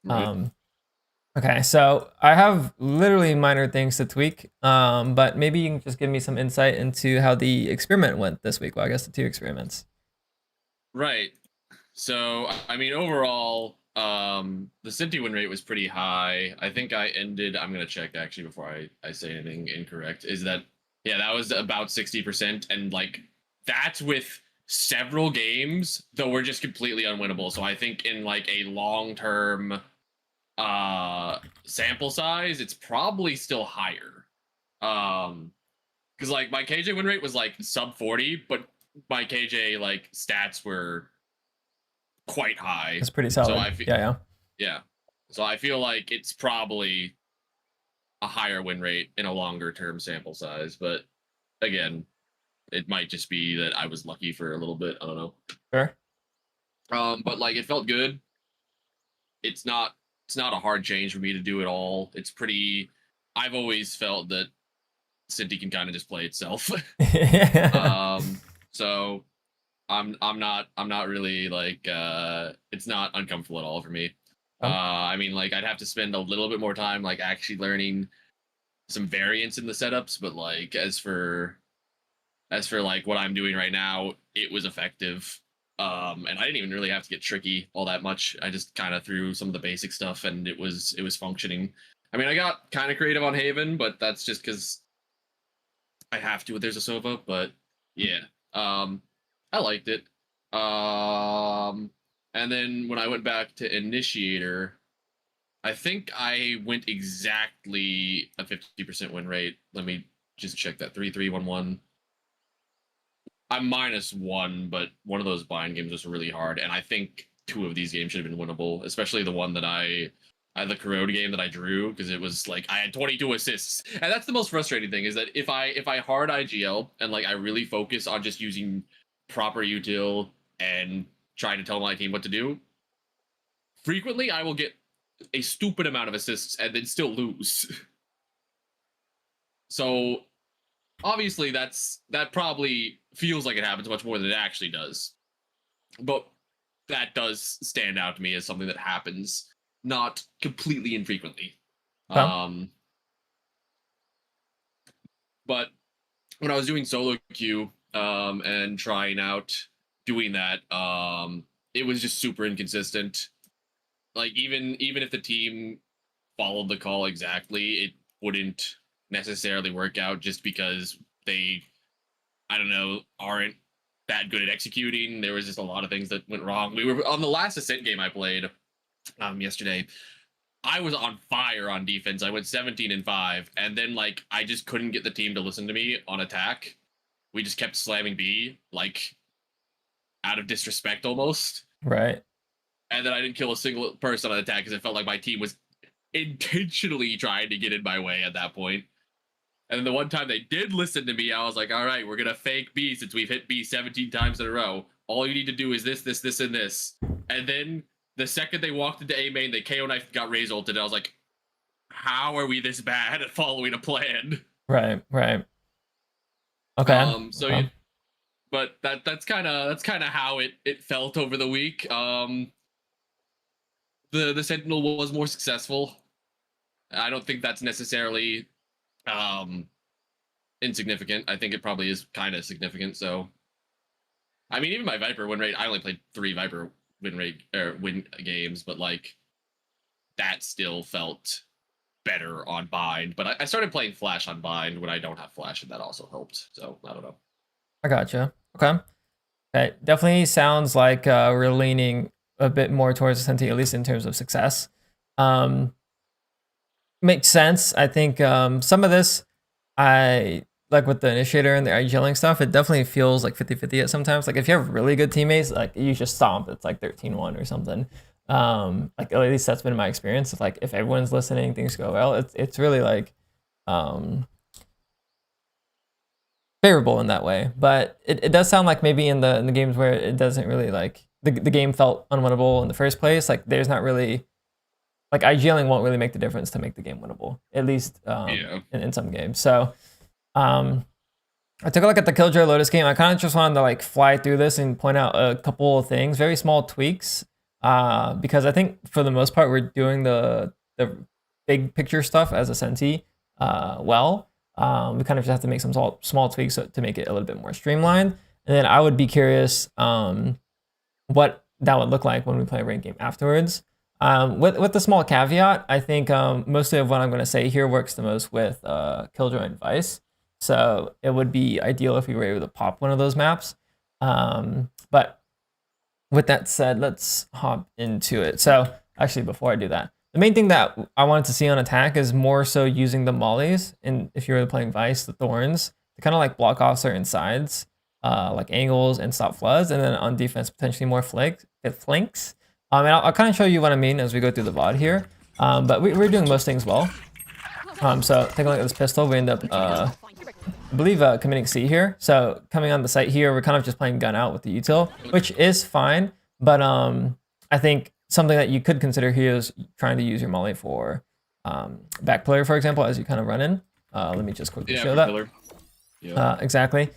Right. Okay, so I have literally minor things to tweak, but maybe you can just give me some insight into how the experiment went this week. Well, I guess the two experiments. Right. So, I mean, overall, the Cinti win rate was pretty high. I think I ended, I'm going to check actually before I say anything incorrect, is that, yeah, that was about 60%. And like, that's with several games, though we're just completely unwinnable. So I think in like a long term sample size, it's probably still higher. Because like my KJ win rate was like sub 40, but my KJ like stats were quite high. It's pretty So solid. Yeah, yeah. yeah. So I feel like it's probably a higher win rate in a longer term sample size, but again, it might just be that I was lucky for a little bit. I don't know. Sure. But like it felt good. It's not a hard change for me to do at all. It's pretty. I've always felt that Cinti can kind of just play itself. um, so I'm not really like it's not uncomfortable at all for me. I mean, like I'd have to spend a little bit more time like actually learning some variance in the setups, but like as for like what I'm doing right now, it was effective. And I didn't even really have to get tricky all that much. I just kind of threw some of the basic stuff, and it was functioning. I mean, I got kind of creative on Haven, but that's just because I have to. There's a Sova, but yeah, I liked it. Um, and then when I went back to Initiator, I think I went exactly a 50% win rate. Let me just check that 3-3-1-1. I'm -1, but one of those blind games was really hard, and I think two of these games should have been winnable, especially the one that the Corrode game that I drew, because it was like I had 22 assists, and that's the most frustrating thing is that if I hard IGL and like I really focus on just using proper util and trying to tell my team what to do, frequently I will get a stupid amount of assists and then still lose. So obviously that probably feels like it happens much more than it actually does, but that does stand out to me as something that happens not completely infrequently. Okay. um but when I was doing solo queue and trying out doing that, it was just super inconsistent. Like even if the team followed the call exactly, it wouldn't necessarily work out just because they, I don't know, aren't that good at executing. There was just a lot of things that went wrong. We were on the last Ascent game I played yesterday. I was on fire on defense. I went 17-5, and then like I just couldn't get the team to listen to me on attack. We just kept slamming B, like out of disrespect almost. Right. And then I didn't kill a single person on attack because it felt like my team was intentionally trying to get in my way at that point. And then the one time they did listen to me, I was like, all right, we're going to fake B since we've hit B 17 times in a row. All you need to do is this, this, this, and this. And then the second they walked into A main, they KO knife got Raze ulted. And I was like, how are we this bad at following a plan? Right. Right. Okay. So Okay. but that's kind of how it felt over the week. The Sentinel was more successful. I don't think that's necessarily um insignificant. I think it probably is kind of significant. So I mean, even my Viper win rate, I only played 3 Viper win rate or win games, but like that still felt better on Bind. But I started playing Flash on Bind when I don't have Flash, and that also helped. So I don't know. I gotcha. Okay. Okay. Definitely sounds like we're leaning a bit more towards Ascenti, at least in terms of success. Um, Makes sense. I think some of this, I like with the initiator and the IGLing stuff, it definitely feels like 50-50 at sometimes. Like if you have really good teammates, like you just stomp, it's like 13-1 or something. Like at least that's been my experience. Of like if everyone's listening, things go well. It's really like um favorable in that way. But it does sound like maybe in the games where it doesn't really like the game felt unwinnable in the first place, like there's not really like IGLing won't really make the difference to make the game winnable, at least Yeah. in some games. So um, I took a look at the Killjoy Lotus game. I kind of just wanted to like fly through this and point out a couple of things, very small tweaks. because I think for the most part we're doing the big picture stuff as a Senti well. We kind of just have to make some small tweaks to make it a little bit more streamlined. And then I would be curious what that would look like when we play a ranked game afterwards. With the small caveat, I think mostly of what I'm going to say here works the most with Killjoy and Vice. So it would be ideal if we were able to pop one of those maps. But with that said, let's hop into it. So actually, before I do that, the main thing that I wanted to see on attack is more so using the mollies, and if you're playing Vice, the thorns, to kind of like block off certain sides, like angles and stop floods, and then on defense, potentially more flanks. And I'll kind of show you what I mean as we go through the VOD here. But we're doing most things well. So take a look at this pistol. We end up, I believe, committing C here. So coming on the site here, we're kind of just playing gun out with the util, which is fine. But I think something that you could consider here is trying to use your molly for back player, for example, as you kind of run in. Let me just quickly show that. Yeah. Exactly.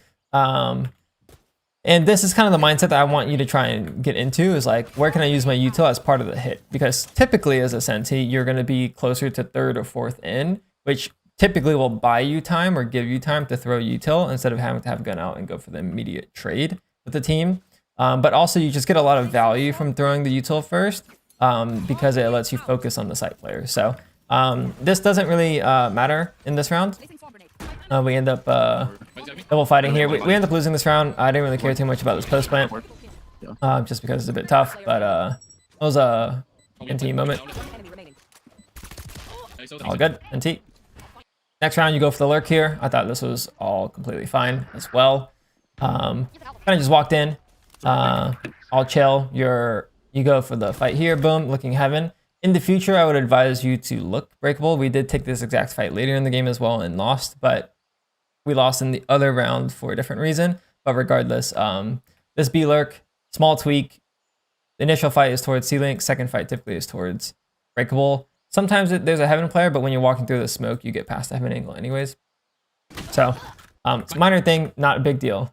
And this is kind of the mindset that I want you to try and get into, is like, where can I use my util as part of the hit? Because typically as a Senti, you're going to be closer to third or fourth in, which typically will buy you time or give you time to throw util instead of having to have gun out and go for the immediate trade with the team. But also you just get a lot of value from throwing the util first because it lets you focus on the site player. So this doesn't really matter in this round. We end up double fighting here. We end up losing this round. I didn't really care too much about this post plant, just because it's a bit tough. But it was a NT moment. All good, NT. Next round, you go for the lurk here. I thought this was all completely fine as well. Kind of just walked in, all chill. You go for the fight here. Boom, looking heaven. In the future, I would advise you to look breakable. We did take this exact fight later in the game as well and lost, but we lost in the other round for a different reason. But regardless, this B lurk, small tweak. The initial fight is towards C-Link. Second fight typically is towards breakable. Sometimes there's a heaven player, but when you're walking through the smoke, you get past the heaven angle anyways. So it's a minor thing, not a big deal.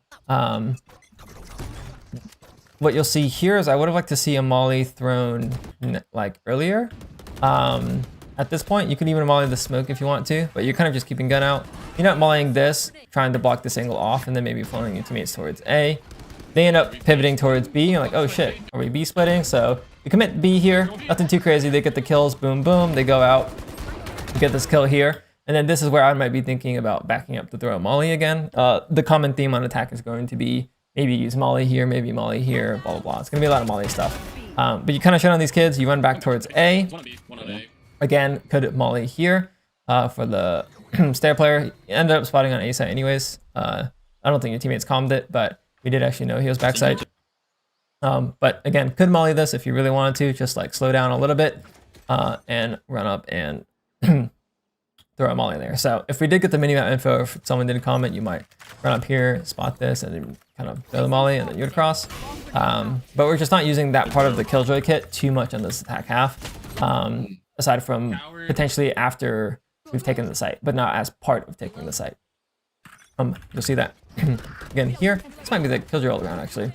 What you'll see here is I would have liked to see a molly thrown like earlier. At this point, you can even molly the smoke if you want to, but you're kind of just keeping gun out. You're not mollying this, trying to block this angle off, and then maybe following your teammates towards A. They end up pivoting towards B. You're like, oh shit, are we B splitting? So you commit B here, nothing too crazy. They get the kills, boom, boom. They go out, you get this kill here. And then this is where I might be thinking about backing up to throw a molly again. The common theme on attack is going to be maybe use molly here, maybe molly here, blah, blah, blah. It's gonna be a lot of molly stuff. But you kind of shut on these kids, you run back towards A. Again, could molly here for the stair player. He ended up spotting on A side anyways. I don't think your teammates calmed it, but we did actually know he was backside. But again, could molly this if you really wanted to, just like slow down a little bit and run up and throw a molly there. So if we did get the minimap info, if someone did comment, you might run up here, spot this, and then kind of throw the molly, and then you would cross. But we're just not using that part of the Killjoy kit too much on this attack half, aside from potentially after we've taken the site, but not as part of taking the site. You'll see that again here. This might be the Killjoy all around actually.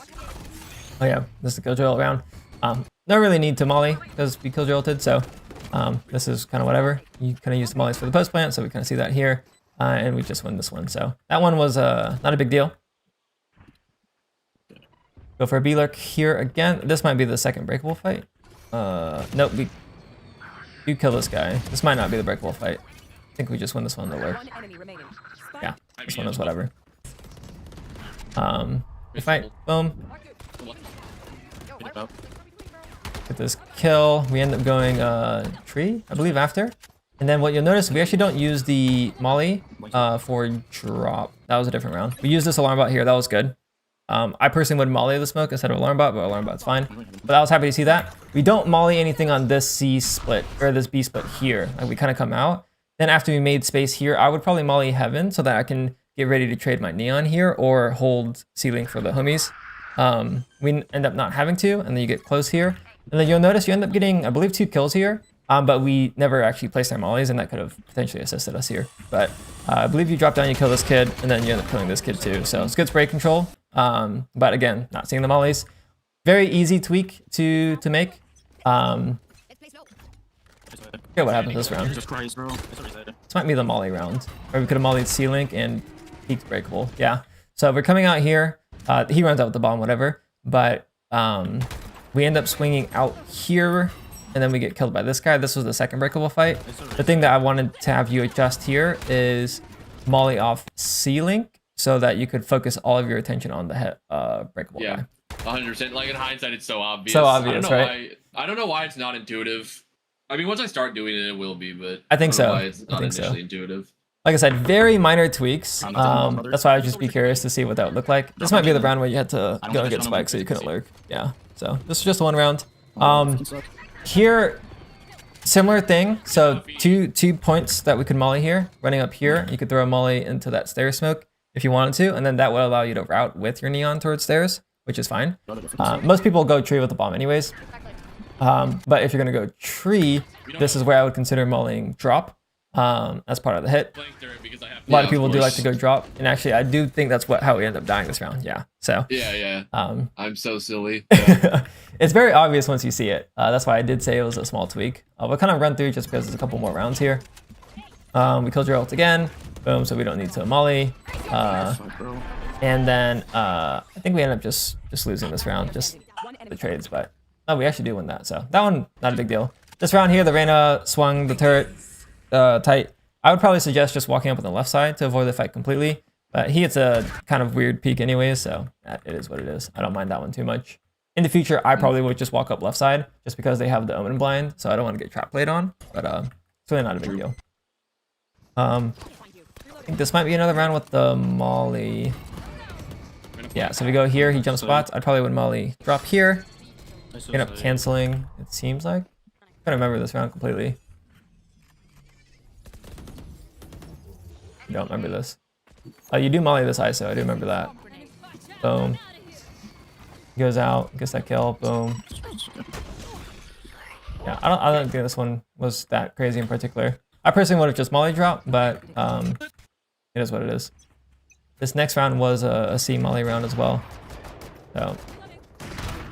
Oh yeah, this is the Killjoy all around. No really need to molly because we Killjoy ulted, so this is kind of whatever. You kind of use the mollies for the post plant, so we kind of see that here, and we just win this one. So that one was not a big deal. Go for a B lurk here again. This might be the second breakable fight. Nope, you kill this guy. This might not be the breakable fight. I think we just win this one, the lurk. Yeah, this one is whatever. We fight, boom. Get this kill. We end up going tree, I believe, after. And then what you'll notice, we actually don't use the molly for drop. That was a different round. We used this alarm bot here. That was good. I personally would molly the smoke instead of alarm bot, but alarm bot's fine. But I was happy to see that. We don't molly anything on this C split or this B split here. Like we kind of come out. Then after we made space here, I would probably molly heaven so that I can get ready to trade my neon here or hold C-Link for the homies. We end up not having to, and then you get close here. And then you'll notice you end up getting, I believe, 2 kills here. But we never actually placed our mollies, and that could have potentially assisted us here. But I believe you drop down, you kill this kid, and then you end up killing this kid too. So it's good spray control. But again, not seeing the mollies. Very easy tweak to make. Forget what happens this round. This might be the molly round. Or we could have mollied C-Link and peaked breakable. Yeah. So we're coming out here. He runs out with the bomb, whatever. But we end up swinging out here. And then we get killed by this guy. This was the second breakable fight. The thing that I wanted to have you adjust here is molly off C-Link so that you could focus all of your attention on the breakable guy. 100%. Like in hindsight, it's so obvious. So obvious, right? I don't know why it's not intuitive. I mean, once I start doing it, it will be, but I think so. Why it's not initially intuitive. Like I said, very minor tweaks. That's why I would just be curious to see what that would look like. This might be the round where you had to go and get spiked so you couldn't lurk. Yeah. So this is just one round. Here, similar thing. So two points that we could molly here. Running up here, you could throw a molly into that stair smoke if you wanted to, and then that would allow you to route with your neon towards stairs, which is fine. Most people go tree with the bomb anyways. But if you're gonna go tree, this is where I would consider mollying drop as part of the hit. A lot of people do like to go drop, and actually I do think that's how we end up dying this round. Yeah. So yeah. I'm so silly. It's very obvious once you see it. That's why I did say it was a small tweak. We'll kind of run through just because there's a couple more rounds here. We killed your ult again. Boom. So we don't need to molly. And then I think we end up just losing this round, just the trades, but. Oh, we actually do win that, so that one, not a big deal. This round here, the Reyna swung the turret tight. I would probably suggest just walking up on the left side to avoid the fight completely. But he hits a kind of weird peak anyways, so it is what it is. I don't mind that one too much. In the future, I probably would just walk up left side just because they have the Omen blind, so I don't want to get trap played on. But it's really not a big deal. I think this might be another round with the molly. Yeah, so we go here, he jump spots. I probably would molly drop here. End up canceling, it seems like. I can't remember this round completely. I don't remember this. You do molly this ISO, I do remember that. Boom. Goes out, gets that kill, boom. Yeah, I don't think this one was that crazy in particular. I personally would have just molly dropped, but it is what it is. This next round was a C molly round as well. So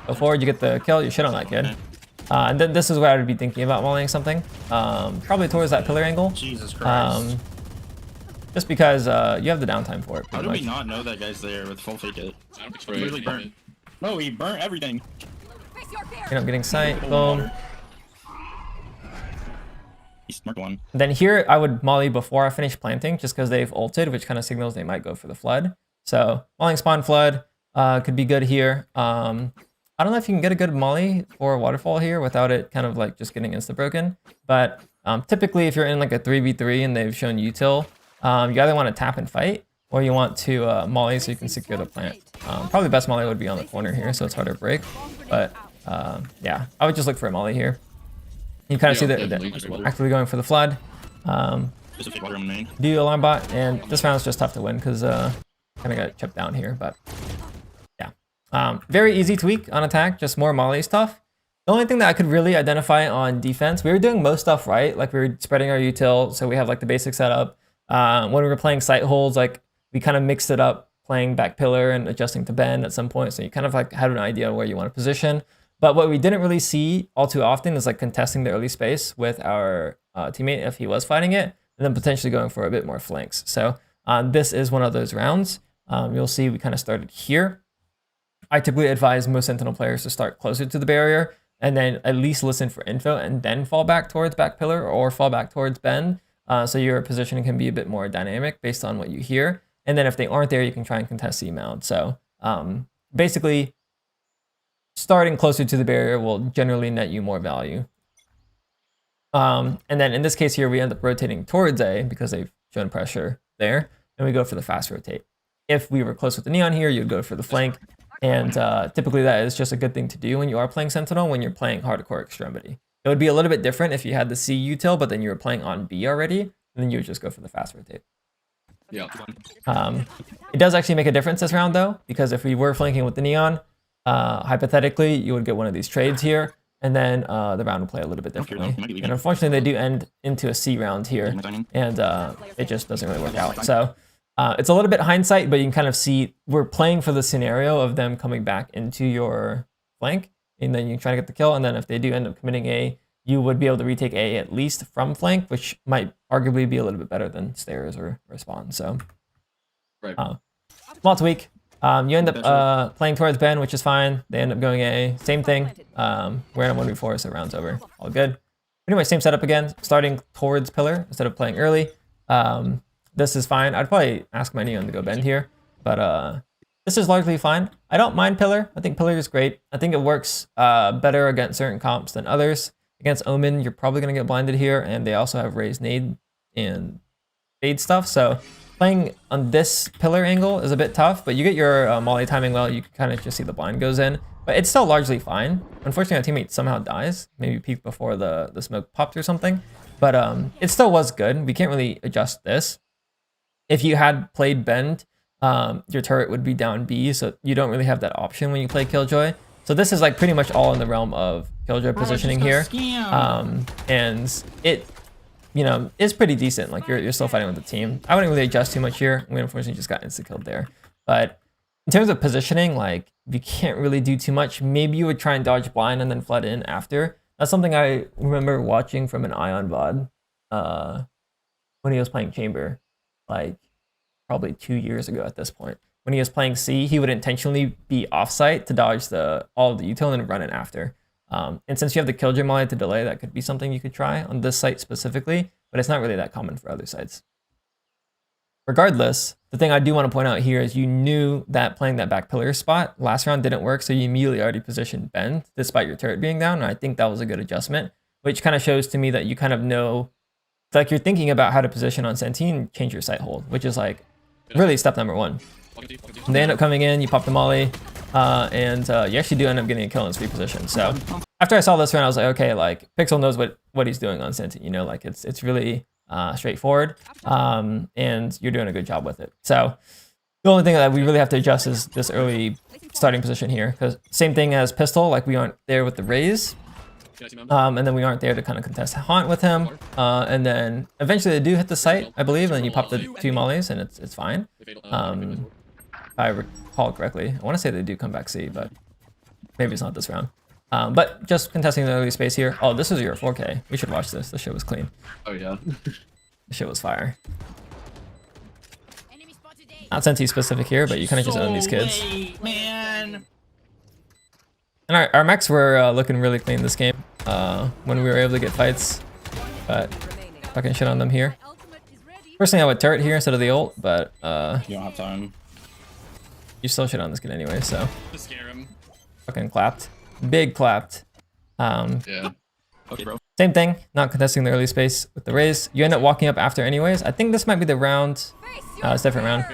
go forward, you get the kill, you shit on that kid. And then this is where I would be thinking about mollying something. Probably towards that pillar angle. Jesus Christ. Just because you have the downtime for it. How do we not know that guy's there with full fake it? Literally burnt. No, he burnt everything. End up getting sight, boom. He's smart one. Then here I would molly before I finish planting just because they've ulted, which kind of signals they might go for the flood. So mollying spawn flood could be good here. I don't know if you can get a good molly or waterfall here without it kind of like just getting insta broken. But typically if you're in like a 3v3 and they've shown util, you either want to tap and fight or you want to molly so you can secure the plant. Probably the best molly would be on the corner here, so it's harder to break. But yeah, I would just look for a molly here. You kind of see that they're actively going for the flood. Do alarm bot, and this round's just tough to win because kind of got chipped down here, but yeah. Very easy tweak on attack, just more molly stuff. The only thing that I could really identify on defense, we were doing most stuff right, like we were spreading our util, so we have like the basic setup. When we were playing sight holds, like we kind of mixed it up, playing back pillar and adjusting to bend at some point, so you kind of like had an idea where you want to position. But what we didn't really see all too often is like contesting the early space with our teammate if he was fighting it, and then potentially going for a bit more flanks. So this is one of those rounds. You'll see we kind of started here. I typically advise most Sentinel players to start closer to the barrier and then at least listen for info and then fall back towards back pillar or fall back towards bend. So your positioning can be a bit more dynamic based on what you hear. And then if they aren't there, you can try and contest C-mount. So basically, starting closer to the barrier will generally net you more value. And then in this case here, we end up rotating towards A because they've shown pressure there, and we go for the fast rotate. If we were close with the neon here, you'd go for the flank. And typically that is just a good thing to do when you are playing Sentinel, when you're playing hardcore extremity. It would be a little bit different if you had the C util, but then you were playing on B already, and then you would just go for the fast rotate. Yeah. It does actually make a difference this round though, because if we were flanking with the neon, hypothetically, you would get one of these trades here, and then the round would play a little bit differently. And unfortunately, they do end into a C round here, and it just doesn't really work out. So it's a little bit hindsight, but you can kind of see we're playing for the scenario of them coming back into your flank, and then you try to get the kill. And then if they do end up committing A, you would be able to retake A at least from flank, which might arguably be a little bit better than stairs or spawn. So, Right. Small tweak. You end up playing towards Ben, which is fine. They end up going A. Same thing. We're in a 1v4, so round's over. All good. Pretty much same setup again, starting towards pillar instead of playing early. This is fine. I'd probably ask my Neon to go bend here, but this is largely fine. I don't mind pillar. I think pillar is great. I think it works better against certain comps than others. Against Omen, you're probably going to get blinded here, and they also have raised nade and fade stuff. So playing on this pillar angle is a bit tough, but you get your molly timing well. You can kind of just see the blind goes in, but it's still largely fine. Unfortunately, our teammate somehow dies. Maybe peeked before the smoke popped or something, but it still was good. We can't really adjust this. If you had played bend, your turret would be down B, so you don't really have that option when you play Killjoy. So this is like pretty much all in the realm of Killjoy positioning here, and it, you know, is pretty decent. Like you're still fighting with the team. I wouldn't really adjust too much here. We unfortunately just got insta killed there. But in terms of positioning, like you can't really do too much. Maybe you would try and dodge blind and then flood in after. That's something I remember watching from an Ion VOD when he was playing Chamber, like probably 2 years ago at this point. When he was playing C, he would intentionally be offsite to dodge all of the util and run it after. And since you have the Killjoy molly to delay, that could be something you could try on this site specifically, but it's not really that common for other sites. Regardless, the thing I do want to point out here is you knew that playing that back pillar spot last round didn't work, so you immediately already positioned bend despite your turret being down, and I think that was a good adjustment, which kind of shows to me that you kind of know, like you're thinking about how to position on Sentinel and change your sight hold, which is like really step number one. And they end up coming in, you pop the molly, and you actually do end up getting a kill in this reposition. So after I saw this round, I was like, okay, like Pixel knows what he's doing on Sentinel, you know, like it's really straightforward, and you're doing a good job with it. So the only thing that we really have to adjust is this early starting position here, because same thing as Pistol, like we aren't there with the raise, and then we aren't there to kind of contest Haunt with him, and then eventually they do hit the site, I believe, and then you pop the 2 mollies and it's fine. If I recall correctly, I want to say they do come back C, but maybe it's not this round. But just contesting the early space here. Oh, this is your 4K. We should watch this. This shit was clean. Oh yeah. This shit was fire. Not Senti specific here, but you kind of just own these kids. Man. And our mechs were looking really clean this game when we were able to get fights, but fucking shit on them here. Personally, I would turret here instead of the ult, but You don't have time. you still shit on this kid anyway, so To scare him. fucking clapped. Big clapped. Yeah. Okay, bro. Same thing, not contesting the early space with the raise. You end up walking up after anyways. I think this might be the round. It's a different round.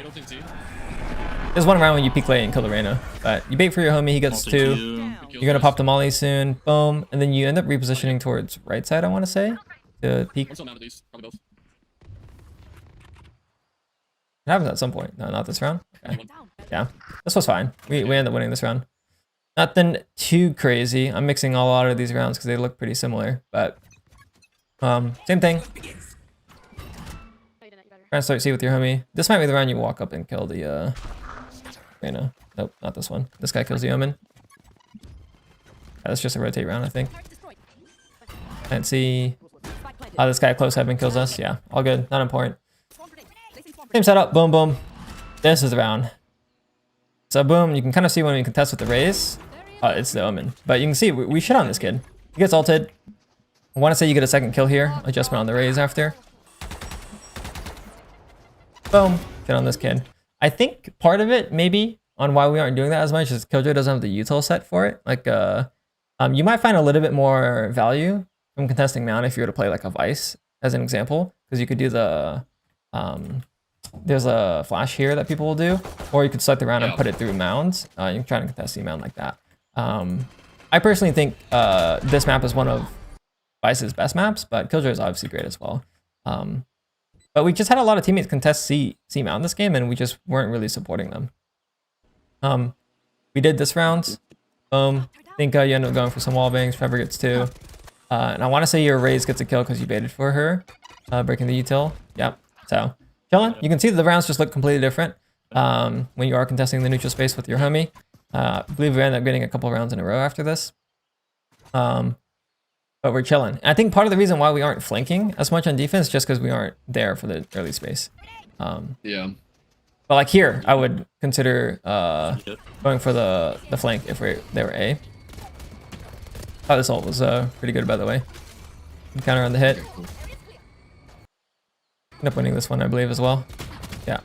There's one round when you peek late and kill the Reyna, but you bait for your homie, he gets 2. You're gonna pop the molly soon, boom, and then you end up repositioning towards right side, I want to say, to peek. It happens at some point. No, not this round. Okay. Yeah, this was fine. We ended up winning this round. Nothing too crazy. I'm mixing a lot of these rounds because they look pretty similar, but same thing. Trying to start C with your homie. This might be the round you walk up and kill the Reyna. Nope, not this one. This guy kills the Omen. That's just a rotate round, I think. Can't see. Oh, this guy close heaven kills us. Yeah, all good. Not important. Same setup. Boom, boom. This is the round. So boom, you can kind of see when we contest with the raise. It's the Omen. But you can see we shit on this kid. He gets ulted. I want to say you get a second kill here. Adjustment on the raise after. Boom. Shit on this kid. I think part of it, maybe, on why we aren't doing that as much is Killjoy doesn't have the util set for it. Like, you might find a little bit more value from contesting Mount if you were to play like a Vice, as an example. Because you could do the... there's a flash here that people will do, or you could select the round and put it through mounds. You can try to contest the mound like that. I personally think this map is one of Vice's best maps, but Killjoy is obviously great as well. But we just had a lot of teammates contest C mount this game, and we just weren't really supporting them. We did this round. I think you end up going for some wall bangs. Trevor gets 2. And I want to say your raise gets a kill because you baited for her, breaking the util. Yep. So chilling. You can see that the rounds just look completely different when you are contesting the neutral space with your homie. I believe we end up getting a couple rounds in a row after this. But we're chilling. And I think part of the reason why we aren't flanking as much on defense is just because we aren't there for the early space. Yeah. But like here, I would consider going for the flank if they were A. Oh, this ult was pretty good, by the way. Counter on the hit. End up winning this one, I believe, as well. Yeah.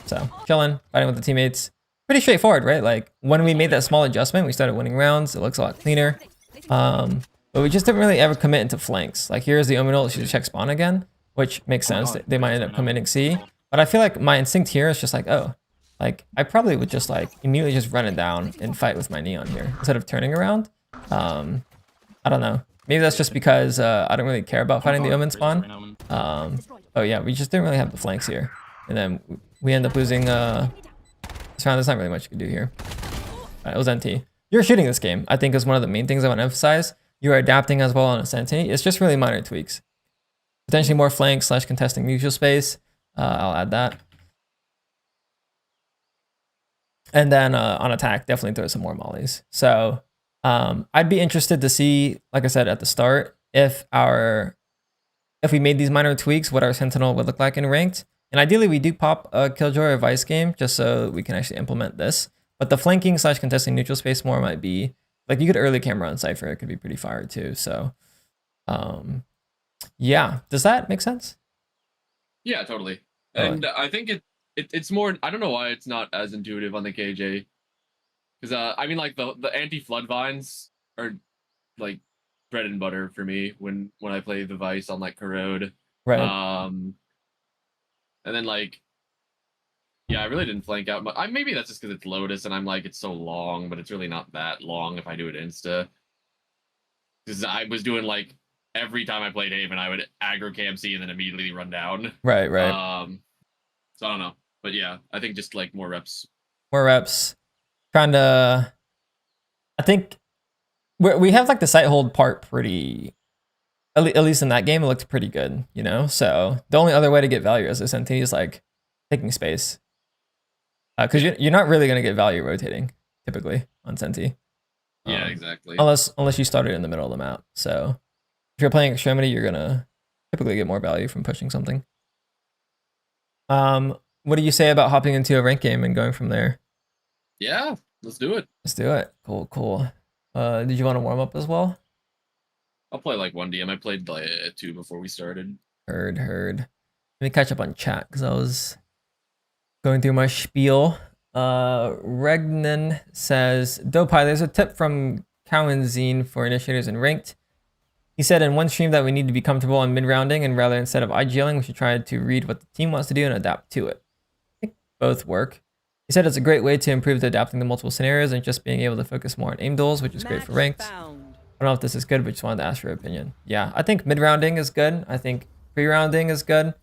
So chilling, fighting with the teammates. Pretty straightforward, right? Like when we made that small adjustment, we started winning rounds. It looks a lot cleaner. But we just didn't really ever commit into flanks. Like here's the Omen ult, she check spawn again, which makes sense. They might end up committing C. But I feel like my instinct here is just like, oh, like I probably would just like immediately just run it down and fight with my Neon here instead of turning around. I don't know. Maybe that's just because I don't really care about fighting the Omen spawn. Oh yeah, we just didn't really have the flanks here. And then we end up losing this round. There's not really much you can do here. It was NT. You're shooting this game, I think, is one of the main things I want to emphasize. You're adapting as well on a Sentinel. It's just really minor tweaks. Potentially more flank / contesting neutral space. I'll add that. And then on attack, definitely throw some more mollies. So I'd be interested to see, like I said at the start, if we made these minor tweaks, what our Sentinel would look like in ranked. And ideally, we do pop a Killjoy or Vice game just so we can actually implement this. But the flanking / contesting neutral space more might be like you could early camera on Cypher. It could be pretty fire too. So, yeah, does that make sense? Yeah, totally. And I think it's more. I don't know why it's not as intuitive on the KJ. Because I mean, like the anti-flood vines are like bread and butter for me when I play the Vice on like Corrode. Right. And then like, yeah, I really didn't flank out. Maybe that's just because it's Lotus and I'm like it's so long, but it's really not that long if I do it insta. Because I was doing like every time I played Haven, I would aggro KMC and then immediately run down. Right. So I don't know, but yeah, I think just like more reps. More reps. Trying to. I think we have like the sight hold part pretty. At least in that game, it looked pretty good, you know? So the only other way to get value as a Sentinel is like taking space. Because you're not really going to get value rotating, typically, on Senti. Yeah, exactly. Unless you start it in the middle of the map. So if you're playing Extremity, you're going to typically get more value from pushing something. What do you say about hopping into a rank game and going from there? Yeah, let's do it. Let's do it. Cool. Did you want to warm up as well? I'll play like 1DM. I played like 2 before we started. Heard. Let me catch up on chat because I was going through my spiel. Regnan says, Dopai, there's a tip from Cowan Zine for initiators in ranked. He said in one stream that we need to be comfortable on mid-rounding and rather instead of IGLing, we should try to read what the team wants to do and adapt to it. I think both work. He said it's a great way to improve the adapting to multiple scenarios and just being able to focus more on aim duels, which is great for ranked. I don't know if this is good, but just wanted to ask your opinion. Yeah, I think mid-rounding is good. I think pre-rounding is good.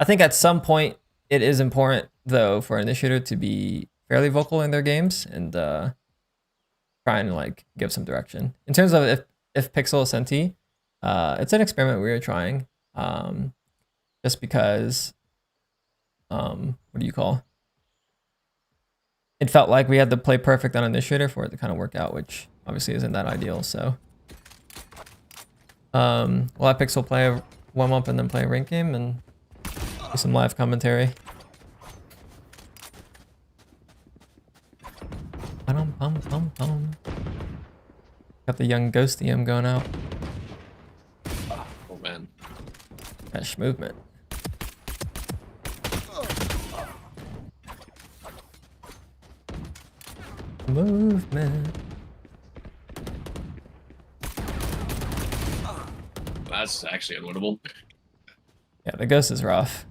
I think at some point it is important, though, for an initiator to be fairly vocal in their games and try and like give some direction. In terms of if Pixel is Senti, it's an experiment we were trying. Just because, what do you call? It felt like we had to play perfect on initiator for it to kind of work out, which obviously isn't that ideal. So, we'll have Pixel play a warm up and then play a rank game and do some live commentary. Got the young Ghost DM going out. Oh man. Fresh movement. Movement. That's actually unwinnable. Yeah, the Ghost is rough.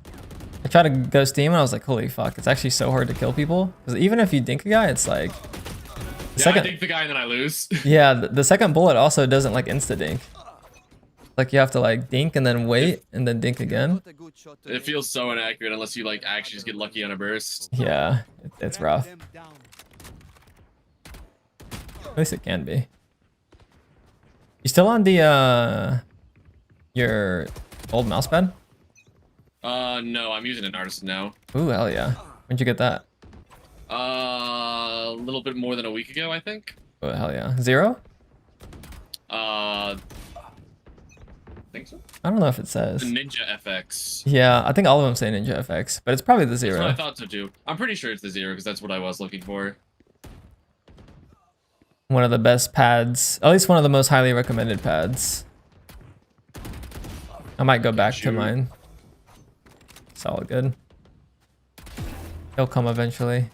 I tried to Ghost team and I was like, holy fuck, it's actually so hard to kill people. Because even if you dink a guy, it's like... I dink the guy and then I lose. Yeah, the second bullet also doesn't like insta-dink. Like you have to like dink and then wait and then dink again. It feels so inaccurate unless you like actually just get lucky on a burst. Yeah, it's rough. At least it can be. You still on the your old mousepad? No, I'm using an Artisan now. Ooh, hell yeah. When'd you get that? A little bit more than a week ago, I think. Oh, hell yeah. 0? I think so. I don't know if it says. The Ninja FX. Yeah, I think all of them say Ninja FX, but it's probably the That's what I zero. thought so too. I'm pretty sure it's the zero because that's what I was looking for. One of the best pads, at least one of the most highly recommended pads. I might go back to mine. It's all good. He'll come eventually.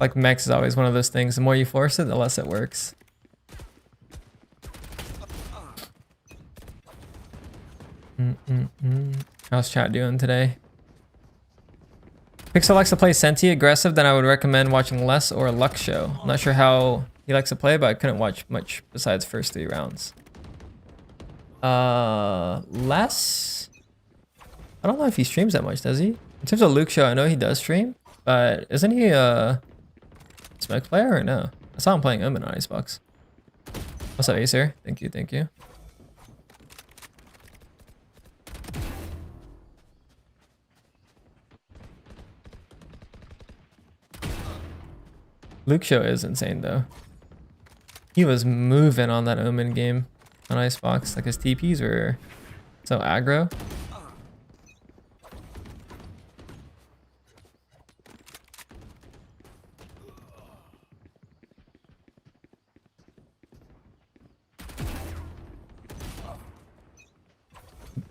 Like Mex is always one of those things. The more you force it, the less it works. How's chat doing today? Pixel likes to play Senti aggressive, then I would recommend watching Less or Luck Show. I'm not sure how he likes to play, but I couldn't watch much besides first 3 rounds. Less? I don't know if he streams that much, does he? In terms of Luke Show, I know he does stream, but isn't he a Smoke player or no? I saw him playing Omen on Icebox. What's up, Acer? Thank you, thank you. Luke Show is insane though. He was moving on that Omen game on Icebox. Like his TPs were so aggro.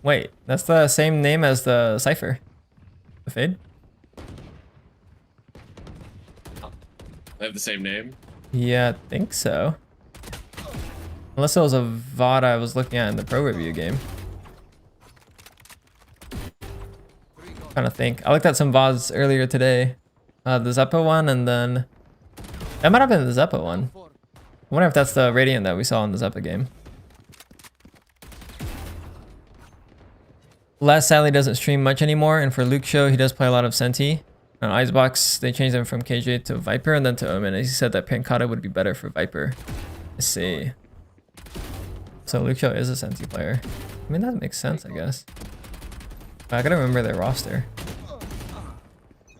Wait, that's the same name as the Cypher. The Fade? They have the same name? Yeah, I think so. Unless it was a VOD I was looking at in the pro review game. Trying to think. I looked at some VODs earlier today. The Zeppo one, and then... That might have been the Zeppo one. I wonder if that's the Radiant that we saw in the Zeppo game. Les sadly doesn't stream much anymore, and for Luke Show, he does play a lot of Senti. On Icebox, they changed him from KJ to Viper and then to Omen. He said that Pancata would be better for Viper. Let's see. So Luke Show is a Senti player. I mean, that makes sense, I guess. But I gotta remember their roster.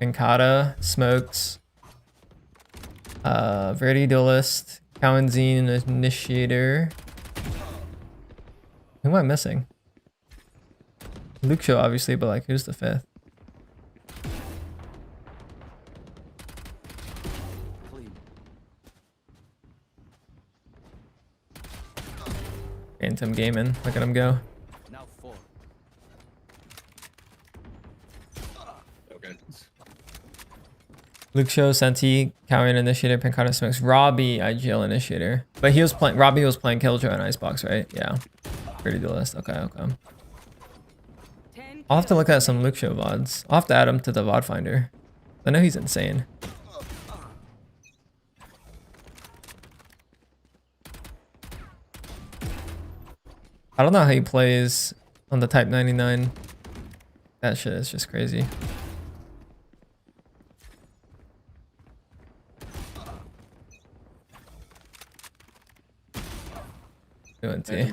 Pancata, Smokes, Verdi Duelist, Cowanzine Initiator. Who am I missing? Luke Show, obviously, but like, who's the 5th? Phantom Gaming, look at him go. Okay. Luke Show, Senti, Cowan Initiator, Pancata Smokes, Robbie, IGL Initiator. But he was playing, Robbie was playing Killjoy on Icebox, right? Yeah. Pretty duelist. Okay, okay. I'll have to look at some Luke Show VODs. I'll have to add him to the VOD finder. I know he's insane. I don't know how he plays on the Type 99. That shit is just crazy. Doing T.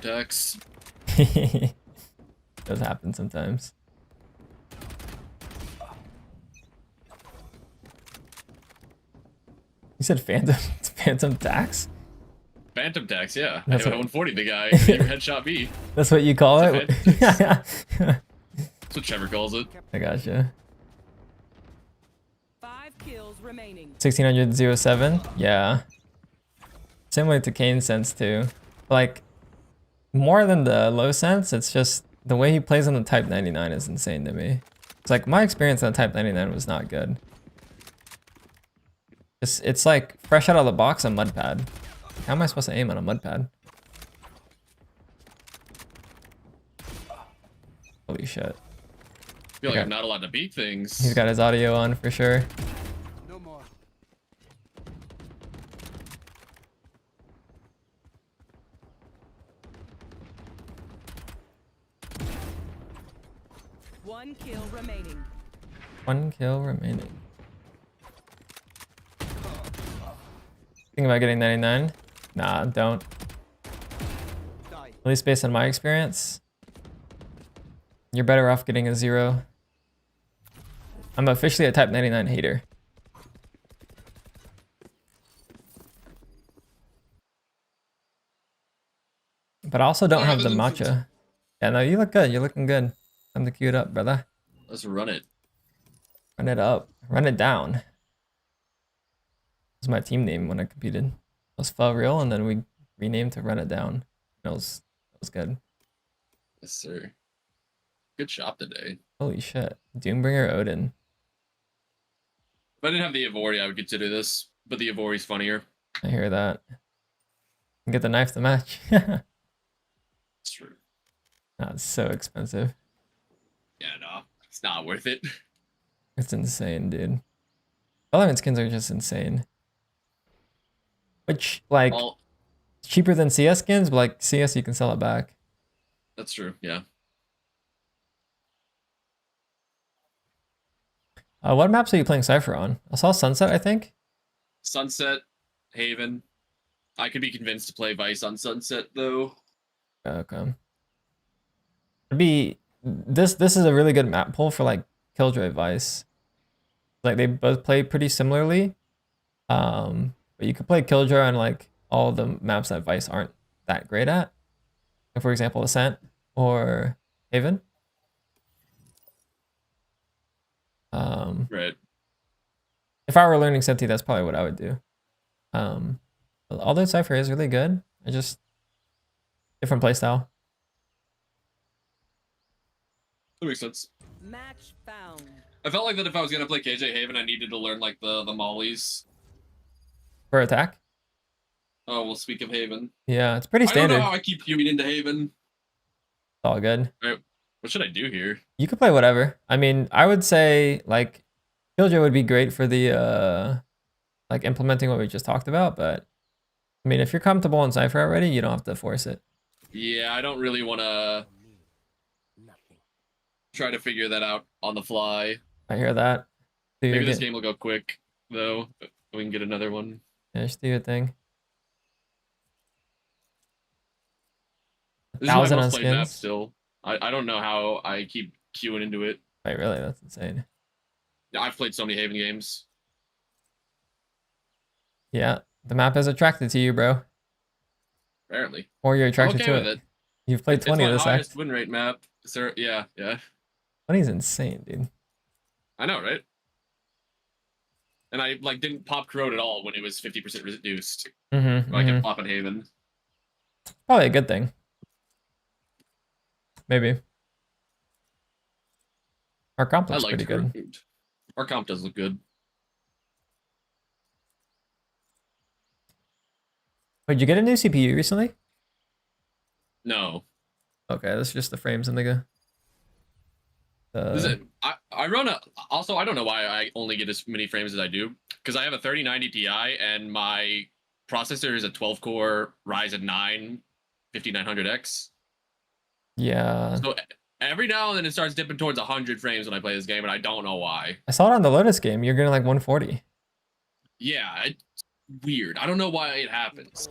Does happen sometimes. You said Phantom Tax? Phantom Tax, yeah. That's I hit 140 the guy. He headshot me. That's what you call it? That's what Trevor calls it. I gotcha. 5 kills remaining. 1600-07? Yeah. Similar to Kane's sense too. Like, more than the low sense, it's just the way he plays on the Type 99 is insane to me. It's like, my experience on the Type 99 was not good. It's like fresh out of the box on mud pad. How am I supposed to aim on a mud pad? Holy shit. I feel like I'm not allowed to beat things. He's got his audio on for sure. No more. One kill remaining. 1 kill remaining. Think about getting 99? Nah, don't. At least based on my experience, you're better off getting a 0. I'm officially a Type 99 hater. but I also don't have the Better than matcha. Yeah, no, you look good. You're looking good. Time to queue it up, brother. Let's run it. Run it up. Run it down. That was my team name when I competed. It was For Real, and then we renamed to Run It Down. That was good. Yes, sir. Good shop today. Holy shit. Doombringer Odin. If I didn't have the Evori, I would consider this, but the Evori's funnier. I hear that. Get the knife to match. It's true. That's so expensive. Yeah, no, it's not worth it. It's insane, dude. Valorant skins are just insane. Which, like, Well, cheaper than CS skins, but like CS, you can sell it back. that's true. Yeah. What maps are you playing Cypher on? I saw Sunset, I think. Sunset, Haven. I could be convinced to play Vice on Sunset though. Okay. It'd be this is a really good map pool for like Killjoy Vice. Like they both play pretty similarly. But you could play Killjoy on like all the maps that Vice aren't that great at. Like, for example, Ascent or Haven. Right. If I were learning Senti, that's probably what I would do. Although Cypher is really good, I just different playstyle. That makes sense. Match found. I felt like that if I was gonna play KJ Haven, I needed to learn like the mollies. For attack? Oh, well, speak of Haven. Yeah, it's pretty I don't standard. know how I keep queuing into Haven. It's all good. All right, what should I do here? You could play whatever. I mean, I would say like Killjoy would be great for the like implementing what we just talked about, but I mean, if you're comfortable in Cypher already, you don't have to force it. Yeah, I don't really want to try to figure that out on the fly. I hear that. Maybe this game will go quick though. We can get another one. Yeah, just do your thing. This is my 1,000 on most played map skins. still. I don't know how I keep queuing into it. Wait, really? That's insane. I've played so many Haven games. Yeah, the map is attracted to you, bro. Apparently. Or you're I'm attracted okay to with it. it. You've played 20 of It's this my act. highest win rate map. Sir, yeah. 20 is insane, dude. I know, right? And I like didn't pop corrode at all when it was 50% reduced. I kept popping Haven. Probably a good thing. Maybe. Our comp looks pretty good. Corrode. Our comp does look good. Wait, did you get a new CPU recently? No. Okay, that's just the frames and the I run a. Also, I don't know why I only get as many frames as I do, because I have a 3090 Ti and my processor is a 12-core Ryzen 9 5900X. Yeah. So every now and then it starts dipping towards 100 frames when I play this game, and I don't know why. I saw it on the Lotus game. You're getting like 140. Yeah, it's weird. I don't know why it happens.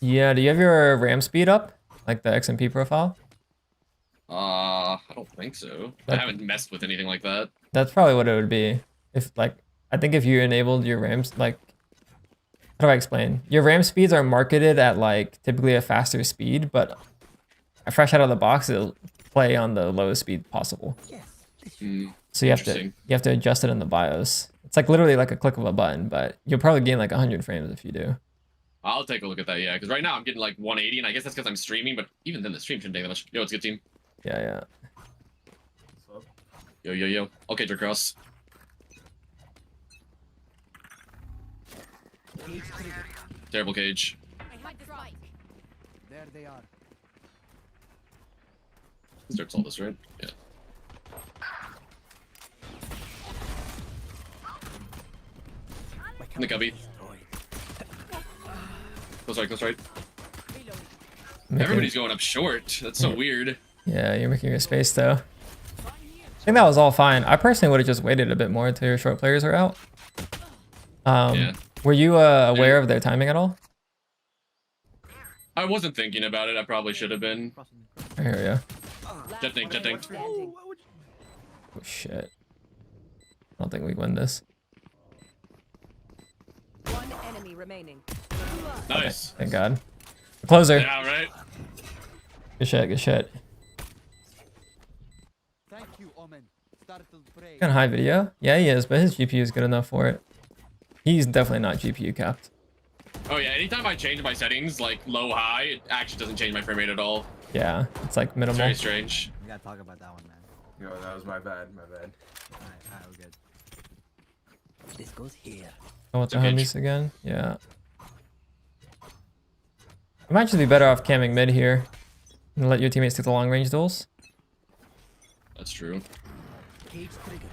Yeah, do you have your RAM speed up? Like the XMP profile? I don't think so. I haven't messed with anything like that. That's probably what it would be. If like, I think if you enabled your RAMs, like, how do I explain? Your RAM speeds are marketed at like typically a faster speed, but fresh out of the box, it'll play on the lowest speed possible. So you have to adjust it in the BIOS. It's like literally like a click of a button, but you'll probably gain like 100 frames if you do. I'll take a look at that, yeah, because right now I'm getting like 180, and I guess that's because I'm streaming, but even then the stream shouldn't take that much. Yo, it's a good team. Yeah. Yo. Okay, Dracross. Terrible cage. There they are. Starts all this, right? Yeah. In the cubby. Close right. Everybody's going up short. That's so weird. Yeah, you're making your space though. I think that was all fine. I personally would have just waited a bit more until your short players are out. Yeah. Were you aware of their timing at all? I wasn't thinking about it. I probably should have been. I hear Jet tank. Oh shit. I don't think we win this. One enemy remaining. Nice. Thank God. Closer. Yeah, right. Good shit. Good shit. Thank you, Omen. Startled prey. Kind of high video. Yeah, he is, but his GPU is good enough for it. He's definitely not GPU capped. Oh yeah, anytime I change my settings, like low high, it actually doesn't change my frame rate at all. Yeah, it's like It's minimal. very strange. We gotta talk about that one, man. Yo, that was my bad. My bad. Alright, we're good. This goes here. I want the Okay. homies again. Yeah. You might just be better off camming mid here and let your teammates take the long range duels. That's true. Cage trigger.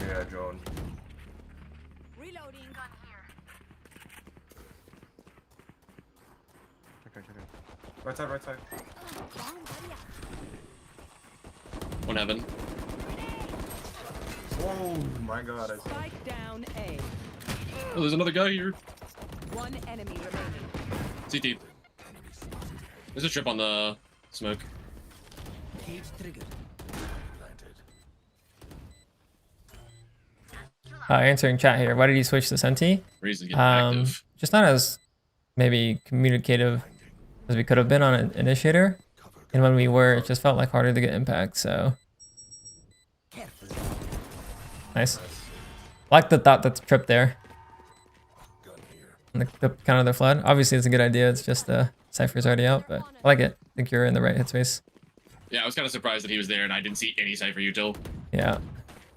Yeah, drone. Reloading gun here. Checker, checker. Right side, right side. One heaven. Oh my god, I see. Spike down A. Oh, there's another guy here. One enemy remaining. CT. There's a trip on the smoke. Cage trigger. Answering chat here. Why did he switch to Senti? Reason getting active. Just not as maybe communicative as we could have been on an initiator. And when we were, it just felt like harder to get impact. So Careful. nice. Like the thought that's trip there. And the counter the flood. Obviously, it's a good idea. It's just Cypher's already out, but I like it. I think you're in the right headspace. Yeah, I was kind of surprised that he was there and I didn't see any Cypher util. Yeah.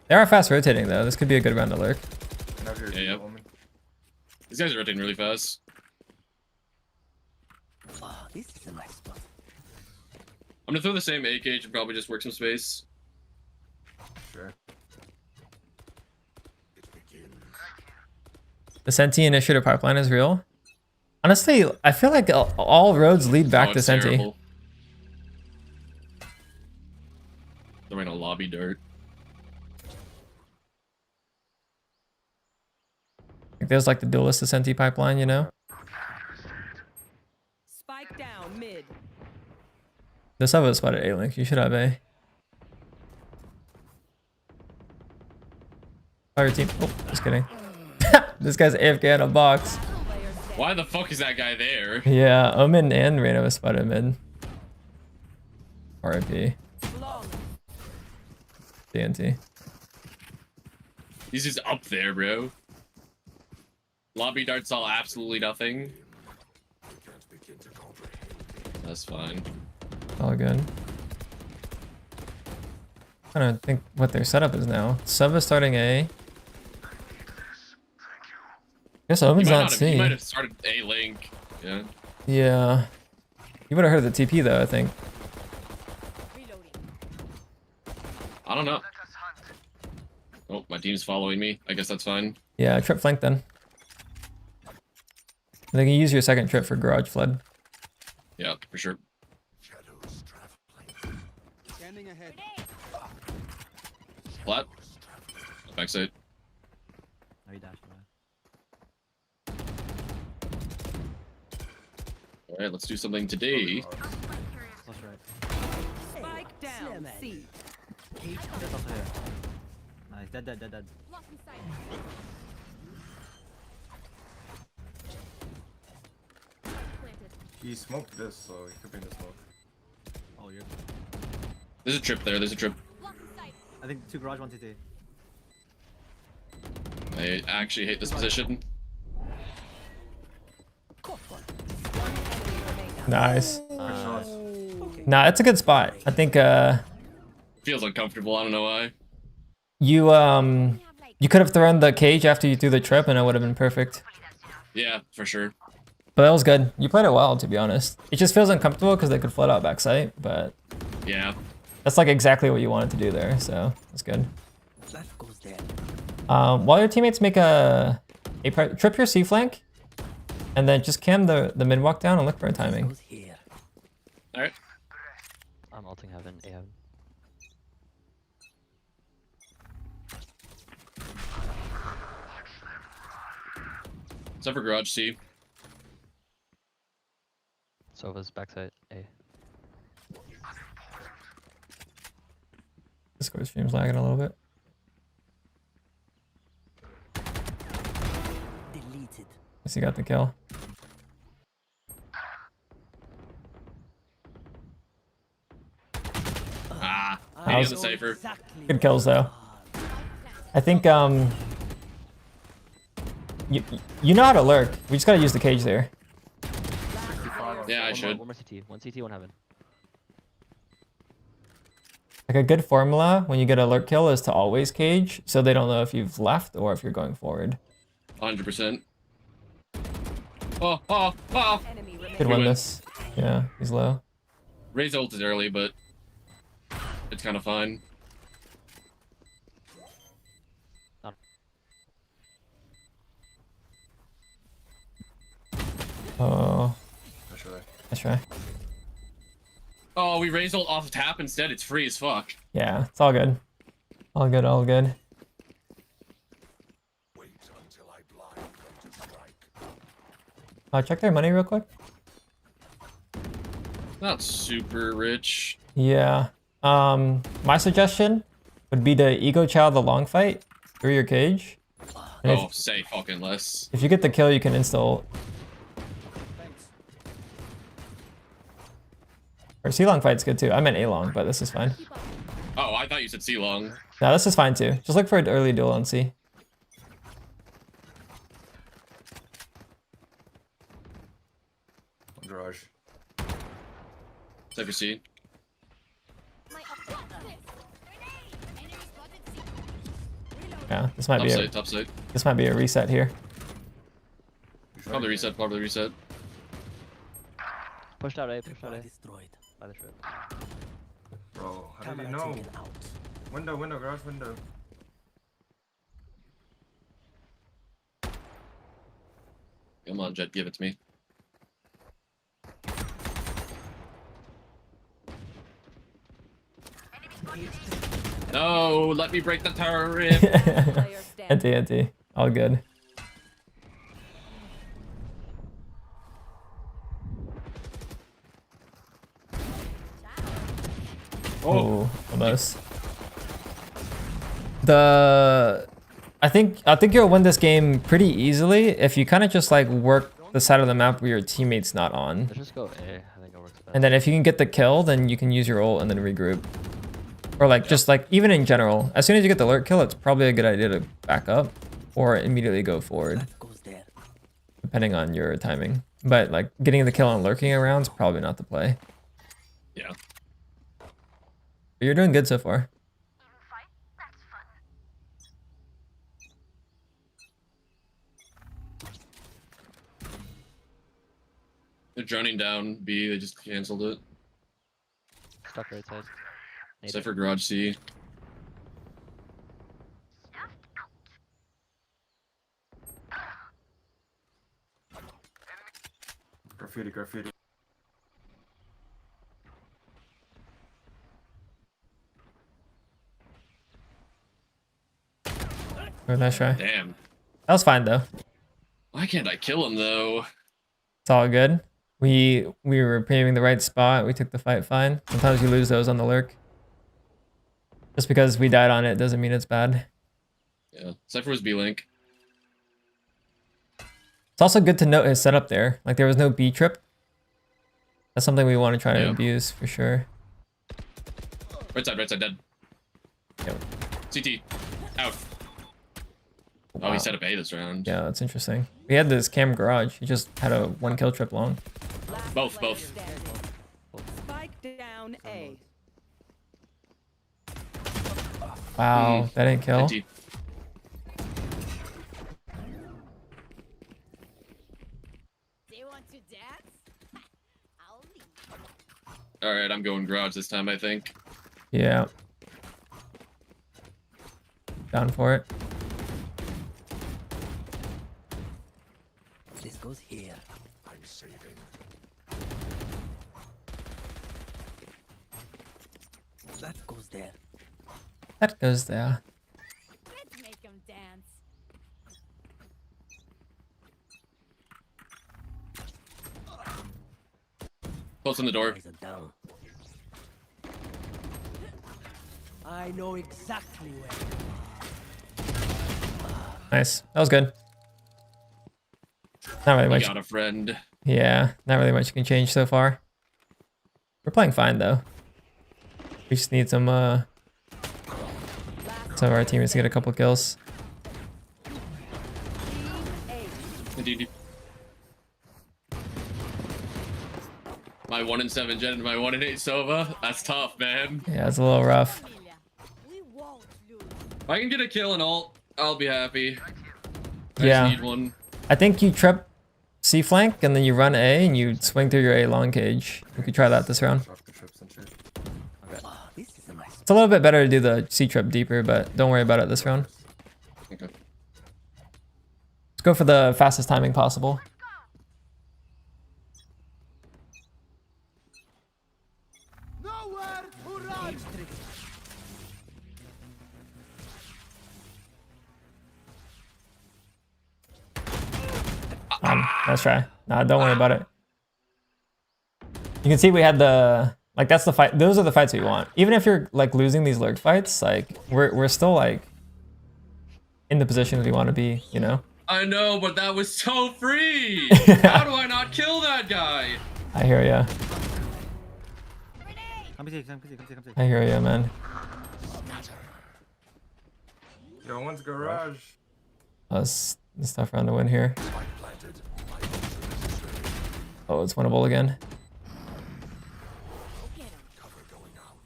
They are fast rotating though. This could be a good round to lurk. Now here's Yeah, the yeah. woman. These guys are rotating really fast. Oh, this is a nice spot. I'm gonna throw the same A cage and probably just work some space. Sure. The Senti initiator pipeline is real. Honestly, I feel like all roads lead back Oh, to it's Senti. terrible. Throwing a lobby dart. Like there's like the duelist to Senti pipeline, you know? Spike down mid. The sub is spotted A-Link. You should have A. Fire team. Oh, just kidding. This guy's AFK in a box. Player dead. Why the fuck is that guy there? Yeah, Omen and Reyna was spotted mid. RIP. Long. DNT. He's just up there, bro. Lobby dart saw absolutely nothing. That's fine. All good. I don't think what their setup is now. Sub is starting A. Guess Omen's He might not not have, he C. might have started A link. Yeah. Yeah. You would have heard the TP though, I think. Reloading. I don't know. Oh, my team's following me. I guess that's fine. Yeah, trip flank then. They can use your second trip for garage flood. Yeah, for sure. Standing ahead. Flat. Backside. Oh, you dashed away. All right, let's do something today. Plus right. Spike down C. Cage trigger also here. Nice. Dead, dead, dead, dead. He smoked this, so he could be in the smoke. Oh, you're. There's a trip there. There's a trip. I think two garage, one TT. I actually hate this position. One enemy remaining. Nice. Good shots. Nah, it's a good spot. I think Feels uncomfortable. I don't know why. you could have thrown the cage after you threw the trip and it would have been perfect. Yeah, for sure. But that was good. You played it well, to be honest. It just feels uncomfortable because they could flood out backside, but Yeah. that's like exactly what you wanted to do there, so that's good. Life goes there. While your teammates make trip your C flank, and then just cam the mid walk down and look for a timing. Goes here. All right. I'm ulting heaven, A heaven. Except for garage C. Sova's backside, A. Discord stream's lagging a little bit. Deleted. Guess you got the kill. Ah, That maybe was- on the Cypher. Good kills though. I think you know how to lurk. We just gotta use the cage there. 65 on Yeah, I One should. more CT. One CT, one heaven. Like a good formula when you get a lurk kill is to always cage, so they don't know if you've left or if you're going forward. 100%. Oh. Enemy remaining. Could We win win. this. Yeah, he's low. Ray's ult is early, but it's kind of fine. Oh, Actually. that's right. Oh, we raised ult off tap instead. It's free as fuck. Yeah, it's all good. All good, all good. Check their money real quick. Not super rich. Yeah. My suggestion would be to ego chow the long fight through your cage. And Oh, say fucking less. if you get the kill, you can insta-ult. Or C-long fight's good too. I meant A-long, but this is fine. Oh, I thought you said C-long. No, this is fine too. Just look for an early duel on C. Garage. Cypher C. Yeah, this might be Top side. this might be a reset here. Probably reset. Pushed out A, pushed out A. By the trip. Bro, how did he know? Window, garage window. Come on, Jet, give it to me. No, let me break the turret. Player standing. Anti. All good. Oh, almost. I think you'll win this game pretty easily if you kind of just like work the side of the map where your teammate's not on. Let's just go A. I think it works best. And then if you can get the kill, then you can use your ult and then regroup. Or like just like even in general, as soon as you get the alert kill, it's probably a good idea to back up or immediately go forward, depending on your timing. But like getting the kill and lurking around is probably not the play. Yeah. But you're doing good so far. They're droning down B. They just canceled it. Stuck right side. Need Cypher garage C. Graffiti. Oh, nice try. Damn. That was fine though. Why can't I kill him though? It's all good. We were premiuming the right spot. We took the fight fine. Sometimes you lose those on the lurk. Just because we died on it doesn't mean it's bad. Yeah. Cypher was B-Link. It's also good to note his setup there. Like there was no B trip. That's something we want to try to Yeah. abuse for sure. Right side, dead. Yep. CT. Out. Oh, Wow. he set up A this round. Yeah, that's interesting. We had this cam garage. He just had a 1 kill trip long. Last Both. player standing. Spike down A. Wow, that didn't kill. CT. Do you want to dance? I'll leave. Alright, I'm going garage this time, I think. Yeah. Down for it. This goes here. I'm saving. That goes there. That goes there. Let's make them dance. Close on the door. Eyes are down. I know exactly where. Nice. That was good. Not really You much. got a friend. Yeah, not really much you can change so far. We're playing fine though. We just need some of our teammates to get a couple kills. Indeed. My 1-7 Jen and my 1-8 Sova. That's tough, man. Yeah, it's a little rough. We won't lose. If I can get a kill and ult, I'll be happy. I Yeah. just need one. I think you trap C flank and then you run A and you swing through your A long cage. We could try that this round. Drop the trips and shit. It's a little bit better to do the C trap deeper, but don't worry about it this round. Okay. Let's go for the fastest timing possible. Let's try. Nah, don't worry about it. You can see we had the, like, that's the fight. Those are the fights we want. Even if you're like losing these lurk fights, like we're still like in the positions we want to be, you know? I know, but that was so free. How do I not kill that guy? I hear ya. Come see, come see, come see, come see. I hear ya, man. Yo, one's garage. It's tough round to win here. Oh, it's winnable again. Get him.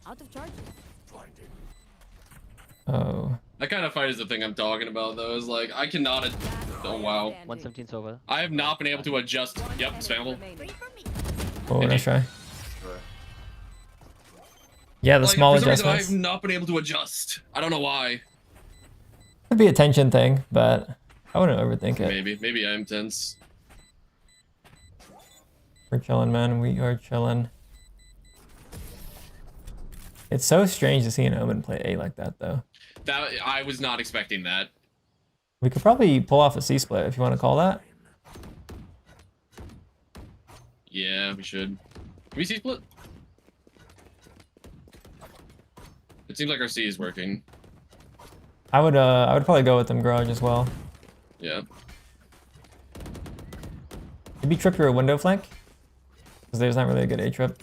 Out of charge. Oh. That kind of fight is the thing I'm talking about, though. Is like I cannot. Oh wow. 117 Sova. I have not been able to adjust. Yep, spammable. Wait for me. Oh, nice try. Sure. Yeah, the Like, small for some reason, adjustments. I've not been able to adjust. I don't know why. Could be a tension thing, but I wouldn't overthink it. Maybe I'm tense. We're chilling, man. We are chilling. It's so strange to see an Omen play A like that, though. That I was not expecting that. We could probably pull off a C split if you want to call that. Yeah, we should. Can we see split? It seems like our C is working. I would probably go with them garage as well. Yeah. Maybe trip your window flank, because there's not really a good A trip.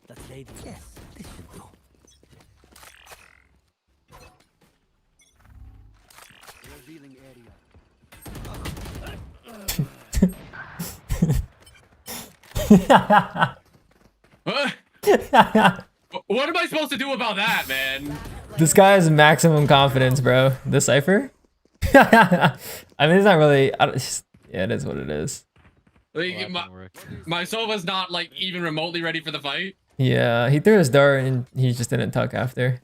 That's lady. Yes, this should do. Revealing What am I supposed to do about that, man? This guy has maximum confidence, bro. The cipher. I mean, it's not really. Yeah, it is what it is. Like, Well, that didn't work. my Sova's not like even remotely ready for the fight. Yeah, he threw his dart and he just didn't tuck after.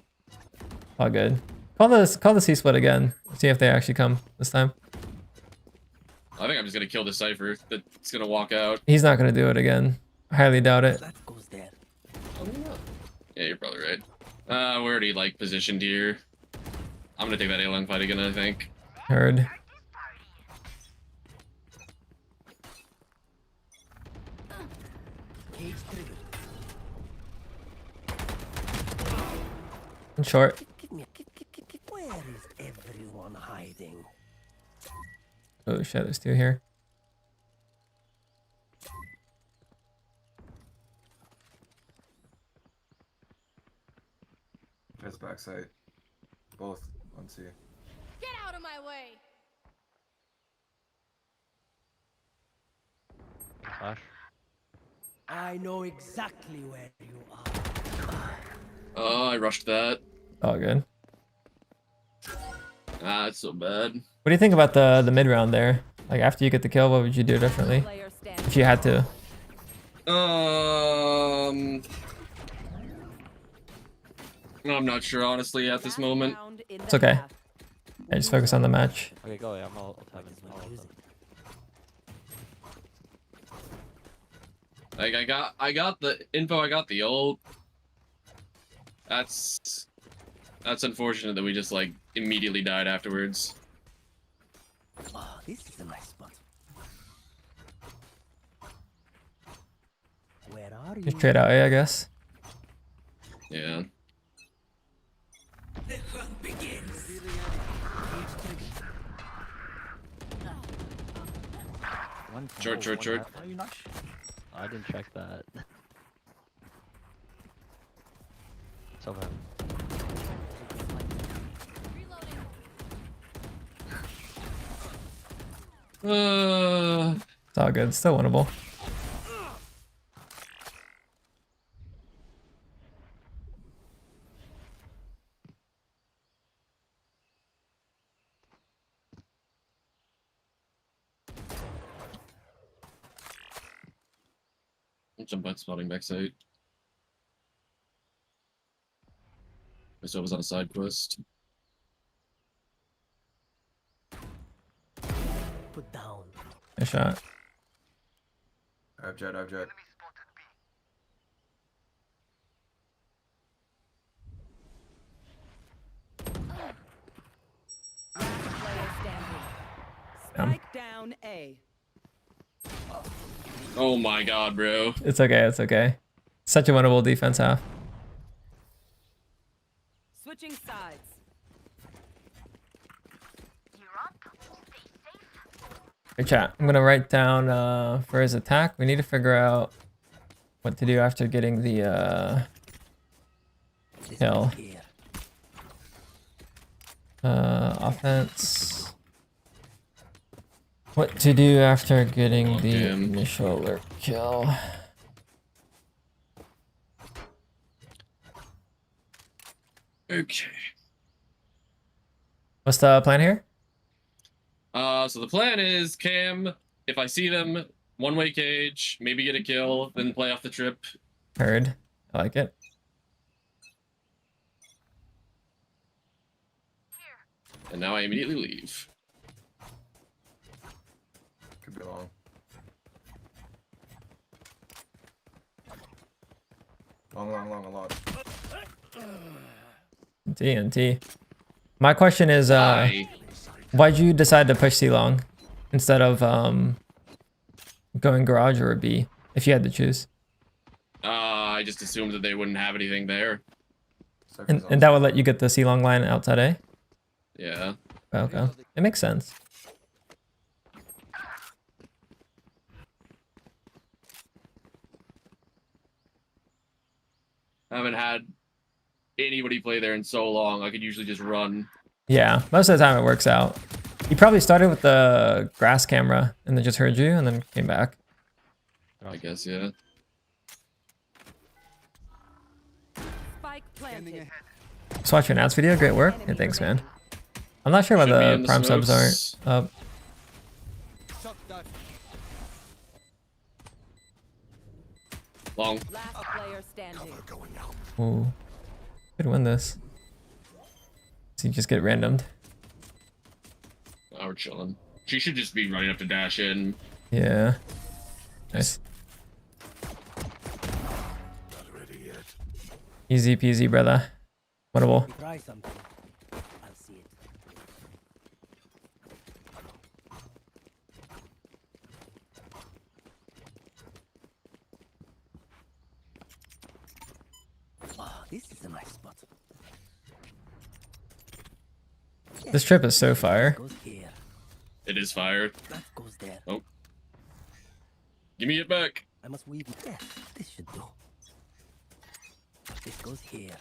All good. Call the C split again. See if they actually come this time. I think I'm just gonna kill the Cypher. That's gonna walk out. He's not gonna do it again. I highly doubt it. That goes there. Yeah, you're probably right. We're already like positioned here. I'm gonna take that A-Long fight again, I think. Heard. Cage triggered. In short. Give me a Where is everyone hiding? Oh shit, there's two here. There's backside. Both on C. Get out of my way. Flash. I know exactly where you are. Oh, I rushed that. All good. Ah, it's so bad. What do you think about the mid round there? Like after you get the kill, what would you do differently Player standing. if you had to? I'm not sure, honestly, at this moment. It's okay. Yeah, just focus on the match. Okay, go. Yeah, I'm all tapping. Like I got the info, I got the ult. That's unfortunate that we just like immediately died afterwards. Oh, this is a nice spot. Where are you? Just trade out A, I guess. Yeah. The hunt begins. One Short. Are you not? I didn't check that. Sofa heaven. Reloading. It's all good. Still winnable. Jump back, spotting backside. I still was on a side quest. Put down. Nice shot. I have jet, I have jet. Player standing. Spike down A. Oh my god, bro. It's okay. It's okay. Such a winnable defense half. Switching sides. Hey chat, I'm gonna write down for his attack. We need to figure out what to do after getting the kill. Here. Offense. What to do after getting the damn. initial alert kill. Okay. What's the plan here? So the plan is Cam, if I see them, one-way cage, maybe get a kill, then play off the trip. Heard. I like it. And now I immediately leave. Could be long. Long, a lot. TNT. My question is, Bye. why'd you decide to push C long instead of going garage or B if you had to choose? I just assumed that they wouldn't have anything there. And that would let you get the C long line outside A? Yeah. Okay. It makes sense. I haven't had anybody play there in so long. I could usually just run. Yeah, most of the time it works out. You probably started with the grass camera and then just heard you and then came back. I guess, yeah. Spike planted. Just watch your announced video. Great work. Hey, thanks, man. I'm not sure why Should be in the the prime subs aren't smokes. up. Long. Last player standing. Ooh. Could win this. So you just get randomed. Oh, we're chilling. She should just be running up to dash in. Yeah. Nice. Easy peasy, brother. Winnable. We try something. I'll see it. Oh, this is a nice spot. This trip is so fire. Goes here. It is fired. That goes there. Give me it back. I must weave it. Yeah, this should do. This goes here.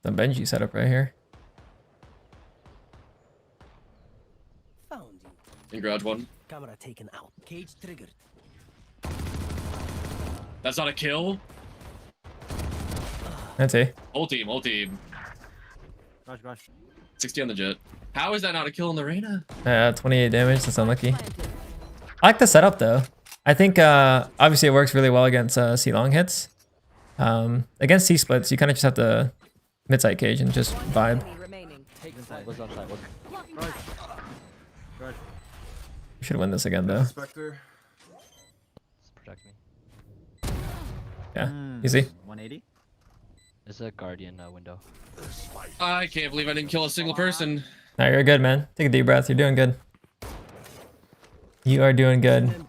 The Benji setup right here. Found you. In garage one. Camera taken out. Cage triggered. That's not a kill. That's A. Whole team, whole team. Rush. 60 on the jet. How is that not a kill in the arena? 28 damage. That's unlucky. Planted. I like the setup though. I think obviously it works really well against C long hits. Against C splits, you kind of just have to mid-side cage and just vibe. Enemy remaining. Was on side. Rush. We should win this again though. Spectre. Protect me. Yeah, easy. 180. There's a guardian window. I can't believe I didn't kill a single person. No, you're good, man. Take a deep breath. You're doing good. You are doing good.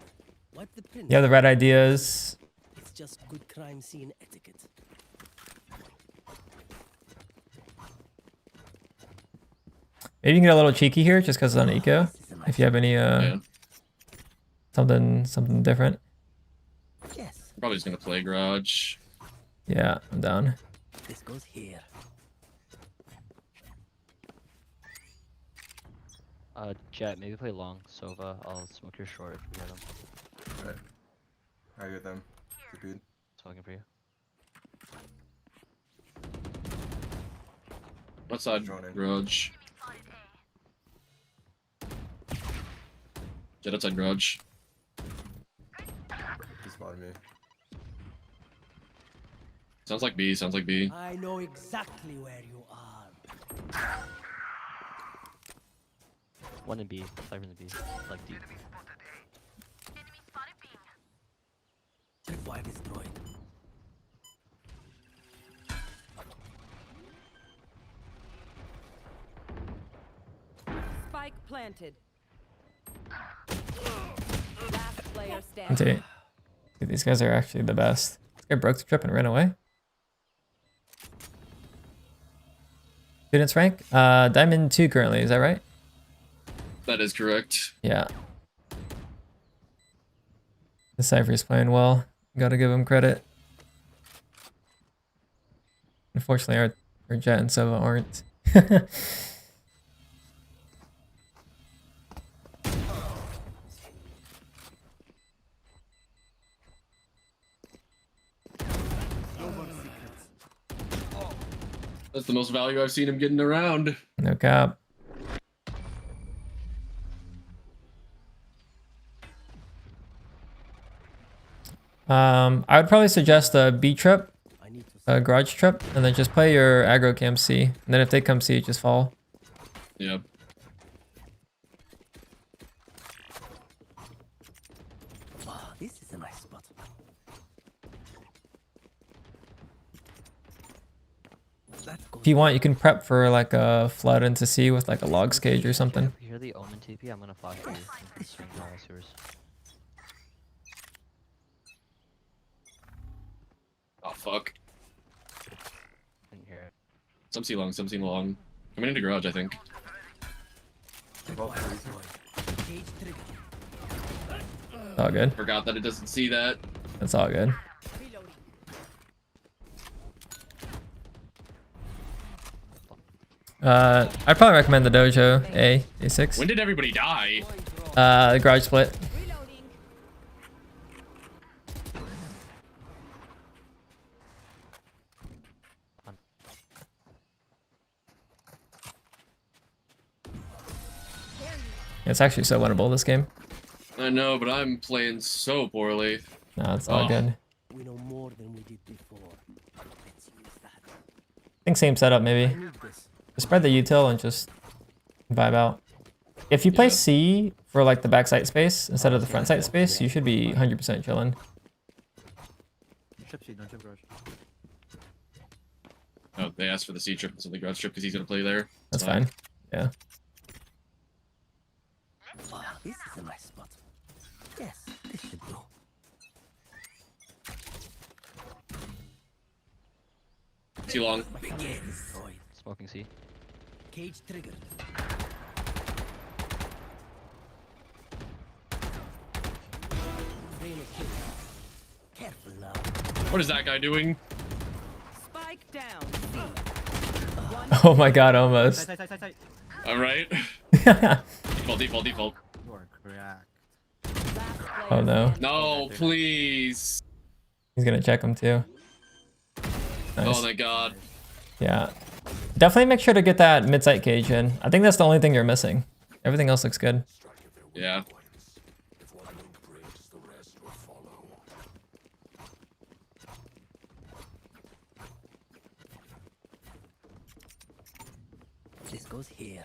Wipe the print. You have the right ideas. It's just good crime scene etiquette. Maybe you can get a little cheeky here just because it's on eco. This is a nice If you have any Yeah. something different. Yes. Probably just gonna play garage. Yeah, I'm down. This goes here. Jet, maybe play long. Sova, I'll smoke your short if you get him. Alright. I get them. Good. Smoking for you. Outside Droning. garage. Jet outside garage. He spotted me. Sounds like B. Sounds like B. I know exactly where you are. One in B. Cypher in the B. Like deep. Tripwire destroyed. Spike planted. Last player I'll standing. tell you, dude, these guys are actually the best. This guy broke the trip and ran away. Students rank? Diamond 2 currently, is that right? That is correct. Yeah. The Cypher's playing well. Gotta give him credit. Unfortunately, our Jet and Sova aren't. That's the most value I've seen him getting around. No cap. I would probably suggest a B trip, I need to a garage trip, and then just play your aggro cam C. And then if they come C, just fall. Yeah. Ah, this is a nice spot. Let's go. If you want, you can prep for like a flood into C with like a logs cage or something. If you hear the Omen TP, I'm gonna flash for you. And swing sewers. Oh fuck. Didn't hear it. Some C long. Some C long. Coming into garage, I think. Both freeze. Cage trigger. It's all good. Forgot that it doesn't see that. It's all good. Reloading. I'd probably recommend the dojo A6. When did everybody die? The garage split. Reloading. It's actually so winnable this game. I know, but I'm playing so poorly. No, it's all Oh. good. We know more than we did before. Let's use that. I think same setup I maybe. need this. Just spread the util and just vibe out. If you play Yeah. C for like the backside space instead of the front side space, you should be 100% chilling. Trip seed, no trip garage. Oh, they asked for the C trip instead of the garage trip because he's gonna play there. That's fine. Yeah. Ah, this is a nice spot. Yes, this should do. C long. Cage destroyed. Smoking C. Cage triggered. Frame a kill. Careful now. What is that guy doing? Spike down. Oh my god, almost. Tight. All right. Oh Default. You are correct. Last player no. standing. No, please. He's gonna check him too. Nice. Oh, thank God. Yeah. Definitely make sure to get that mid-sight cage in. I think that's the only thing you're missing. Everything else looks good. Yeah. This goes here.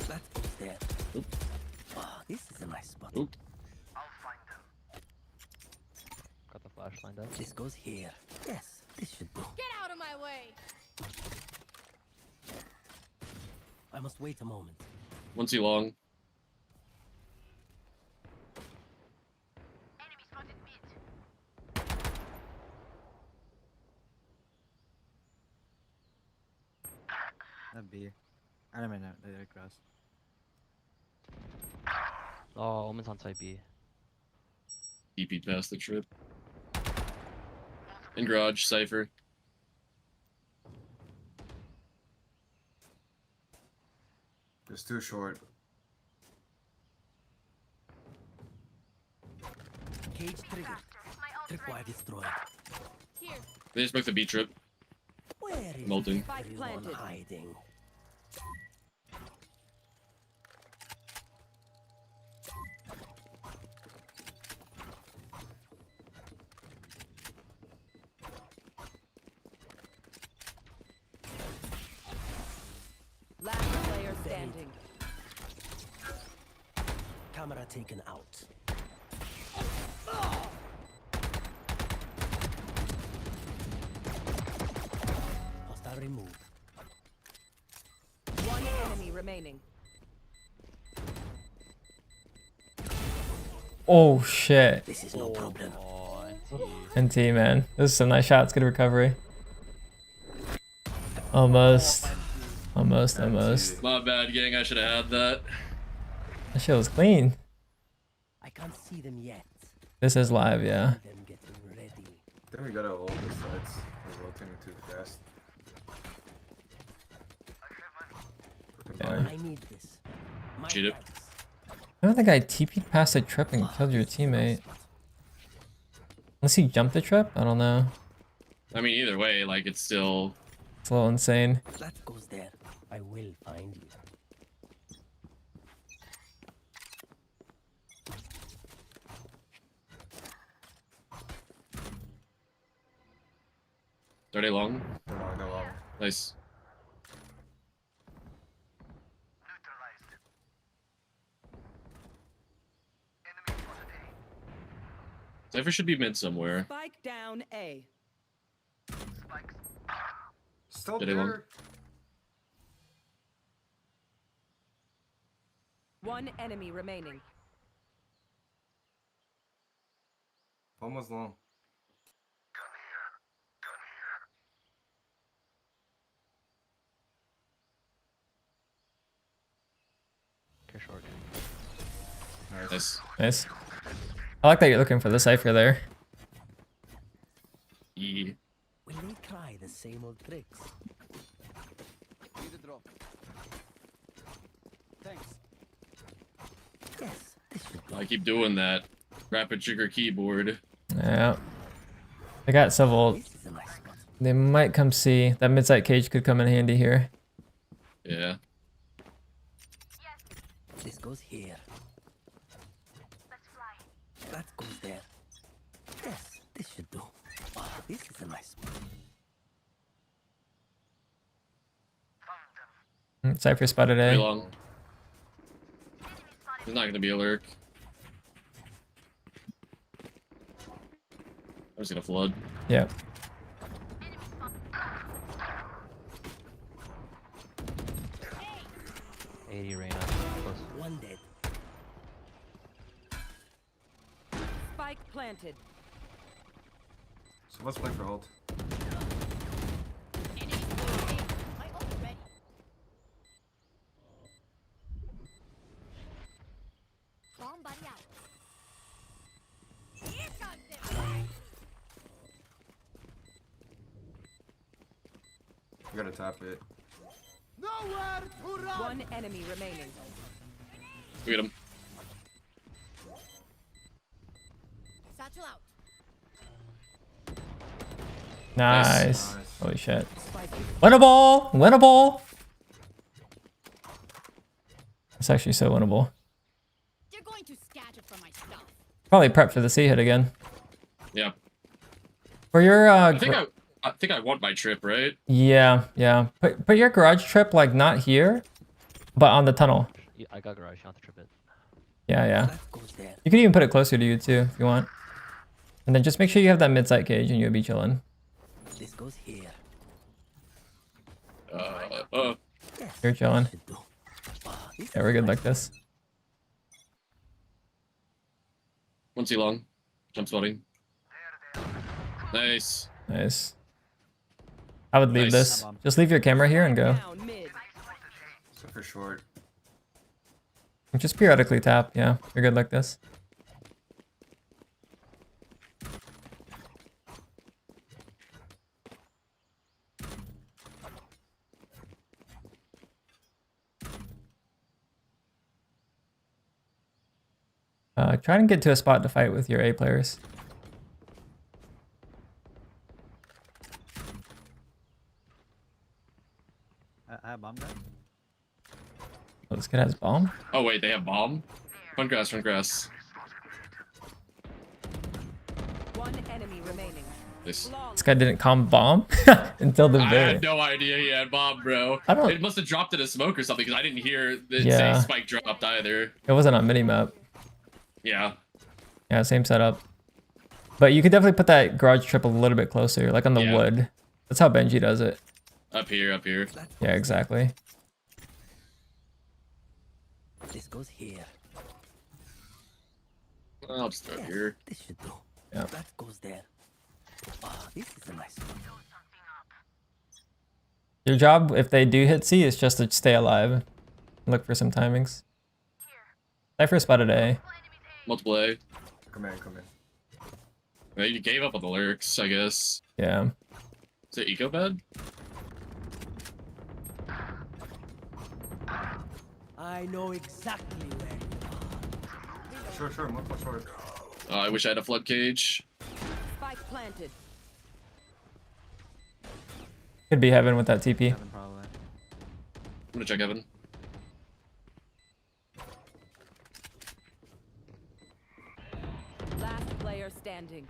That goes there. Oop. Ah, this is a nice spot. Oop. Got the flash lined up. This goes here. Yes, this should do. Get out of my way. I must wait a moment. One C long. That'd be. I don't know. They're cross. Oh, Omen's on side B. DP past the trip. In garage, Cypher. It's too short. Cage triggered. Tripwire destroyed. Here. They just broke the B trip. Where is Molten. Spike everyone planted. hiding? Last player standing. Camera taken out. Hostile removed. One enemy remaining. Oh shit. This is no problem. Oh, NT, man. This is some nice shots. Good recovery. Almost. Almost. My bad, gang. I should have had that. That shit was clean. I can't see them yet. This is live, yeah. See them getting ready. I think we gotta hold the sides. We're rotating too fast. Yeah. I need this. My Cheat it. thanks. I don't think I TP'd past the trip and killed your teammate. Unless he jumped the trip? I don't know. I mean, either way, like, it's still... It's a little insane. That goes there. I will find you. Are they long? No, no, no. Nice. Cypher should be mid somewhere. Spike down A. Still Did he long? there. One enemy remaining. Almost long. care short. Nice. Nice. I like that you're looking for the cipher there. E. Will they try the same old tricks? Thanks. Yes, this should do. I keep doing that. Rapid trigger keyboard. Yeah. I got several. This is a nice spot. They might come see. That mid-site cage could come in handy here. Yeah. This goes here. That goes there. Yes, this should do. Wow, this is a nice spot. Cypher spotted Pretty A. long. There's not gonna be a lurk. I'm just gonna flood. Yeah. Hey. 80 Reyna. Close. One dead. Spike planted. So let's play for ult. Enemy spotted. My ult is ready. Bomb buddy out. Here comes it. We gotta tap it. Nowhere to run. One enemy remaining. Look at him. Satchel out. Nice. Nice. Holy shit. Spike. Winnable! Winnable! It's actually so winnable. They're going to scatter for my stuff. Probably prep for the C hit again. Yeah. For your I think I want my trip, right? yeah, yeah. Put your garage trip like not here, but on the tunnel. Yeah, I got garage, not the trip it. Yeah, yeah. That goes there. You could even put it closer to you too if you want. And then just make sure you have that mid-site cage and you'll be chilling. This goes here. Yes, You're chilling. this should do. Wow, this Yeah, is we're good nice. like this. One C long. Jump spotting. Nice. Nice. I would leave Nice. this. Just leave your camera here and go. Down mid. So for short. Just periodically tap, yeah. You're good like this. Try and get to a spot to fight with your A players. I have bomb guys. Oh, this kid has bomb? Oh wait, they have bomb? Front grass, front grass. One enemy remaining. This This guy didn't comp bomb until the I very. had no idea he had bomb, bro. I don't- It must have dropped in a smoke or something because I didn't hear it Yeah. say spike dropped either. It wasn't on minimap. Yeah. Yeah, same setup. But you could definitely put that garage trip a little bit closer, like on the Yeah. wood. That's how Benji does it. Up here, up here. Yeah, exactly. This goes here. I'll just throw it Yes, here. this should do. Yeah. That goes there. Ah, this is a nice one. Your job, if they do hit C, is just to stay alive. Look for some timings. Cypher spotted A. Multiple A. Come in, come in. Yeah, you gave up on the lyrics, I guess. Yeah. Is it eco bed? I know exactly where. Short, short, multiple short. I wish I had a flood cage. Spike planted. Could be heaven with that TP. Heaven probably. I'm gonna check Evan. Last player standing.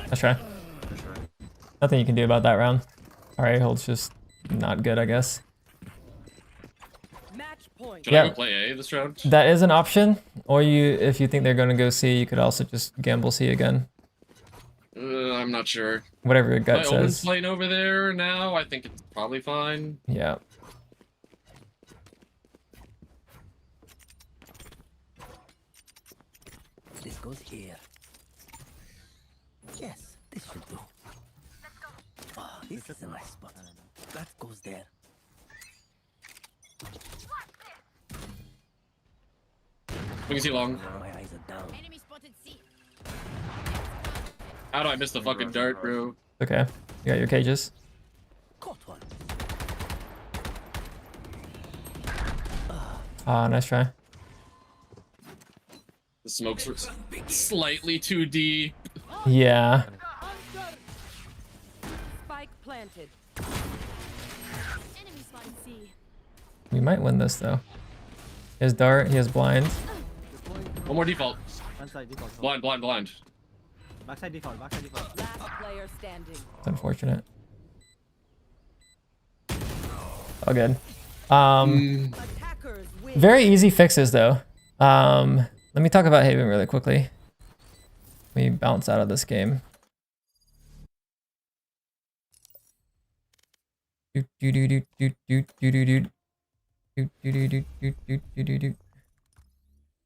Let's try. For sure. Nothing you can do about that round. Alright, hold's just not good, I guess. Match point. Should Yeah. I go play A this round? That is an option. Or you, if you think they're going to go C, you could also just gamble C again. I'm not sure. Whatever your gut My Omen's says. playing over there now. I think it's probably fine. Yeah. This goes here. Yes, this should do. Ah, this is a nice spot. That goes there. We can see long. My eyes are down. Enemy spotted C. How do I miss the fucking dart, bro? Okay. You got your cages. Caught one. Ah, nice try. The smokes were slightly too deep. Yeah. Spike planted. Enemy spotted C. We might win this though. He has dart, he has blind. One more default. Front side default. Blind, blind, blind. Backside default. Backside default. Last player standing. It's unfortunate. All good. Attackers win. Very easy fixes though. Let me talk about Haven really quickly. Let me bounce out of this game.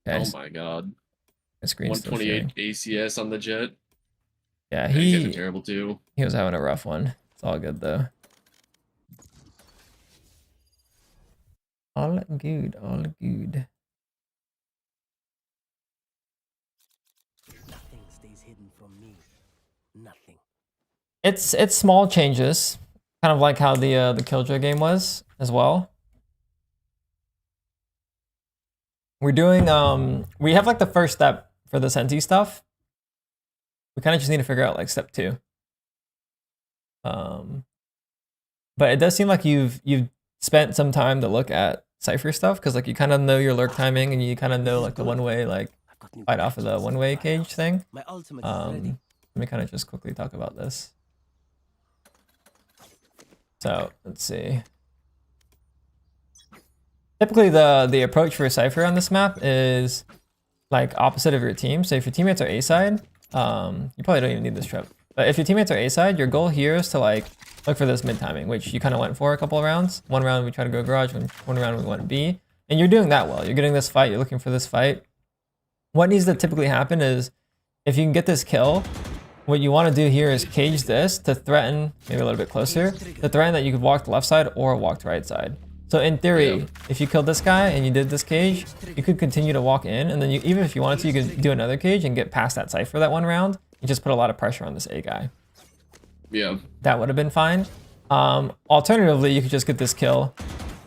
Oh my god. My screen's still 128 sharing. ACS on the jet. Yeah, He guys are he terrible too. was having a rough one. It's all good though. All good, all good. Nothing stays hidden from me. Nothing. It's small changes, kind of like how the Killjoy game was as well. We're doing we have like the first step for the Senti stuff. We kind of just need to figure out like step 2. But it does seem like you've spent some time to look at Cypher stuff because like you kind of know your lurk timing and you kind of know like the one way like I've got new fight off of the patches. one way cage thing. My ultimate is ready. Let me kind of just quickly talk about this. So let's see. Typically the approach for a Cypher on this map is like opposite of your team. So if your teammates are A side, you probably don't even need this trip. But if your teammates are A side, your goal here is to like look for this mid timing, which you kind of went for a couple of rounds. One round we try to go garage, one round we went B. And you're doing that well. You're getting this fight, you're looking for this fight. What needs to typically happen is if you can get this kill, what you want to do here is cage this to threaten, maybe a little bit closer, to threaten that you could walk the left side or walk the right side. So in theory, Yeah. if you killed this guy and you did this cage, you could continue to walk in, and then you, even if you wanted to, you could do another cage and get past that Cypher that one round. You just put a lot of pressure on this A guy. Yeah. That would have been fine. Alternatively, you could just get this kill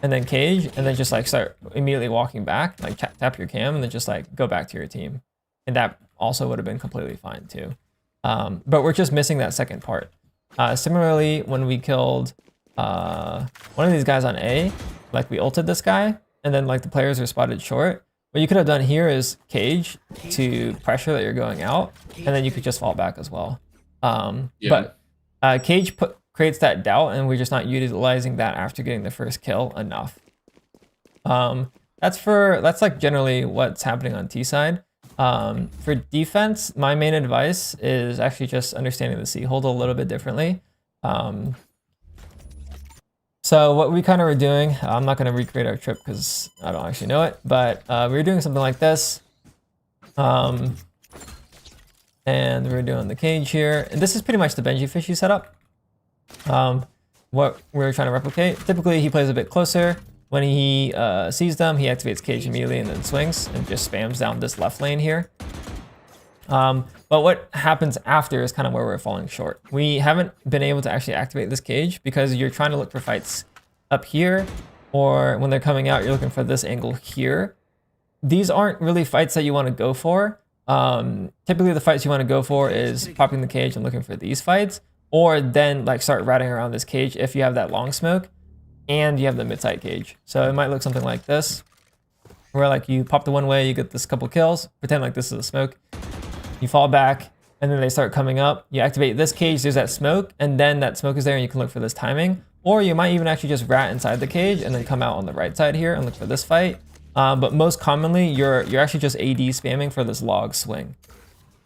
and then cage, and then just like start immediately walking back, like tap your cam, and then just like go back to your team. And that also would have been completely fine too. But we're just missing that second part. Similarly, when we killed one of these guys on A, like we ulted this guy, and then like the players are spotted short. What you could have done here is cage to pressure that you're going out, and then you could just fall back as well. But cage creates that doubt, and we're just not utilizing that after getting the first kill enough. That's like generally what's happening on T side. For defense, my main advice is actually just understanding the C hold a little bit differently. So what we kind of were doing, I'm not going to recreate our trip because I don't actually know it, but we were doing something like this. And we're doing the cage here. And this is pretty much the Benji Fishy setup. What we're trying to replicate. Typically, he plays a bit closer. When he sees them, he activates cage immediately and then swings and just spams down this left lane here. But what happens after is kind of where we're falling short. We haven't been able to actually activate this cage because you're trying to look for fights up here, or when they're coming out, you're looking for this angle here. These aren't really fights that you want to go for. Typically the fights you want to go for is popping the cage and looking for these fights, or then like start routing around this cage if you have that long smoke and you have the mid-side cage. So it might look something like this, where like you pop the one way, you get this couple kills, pretend like this is a smoke. You fall back, and then they start coming up. You activate this cage, there's that smoke, and then that smoke is there and you can look for this timing. Or you might even actually just rat inside the cage and then come out on the right side here and look for this fight. But most commonly, you're actually just AD spamming for this log swing.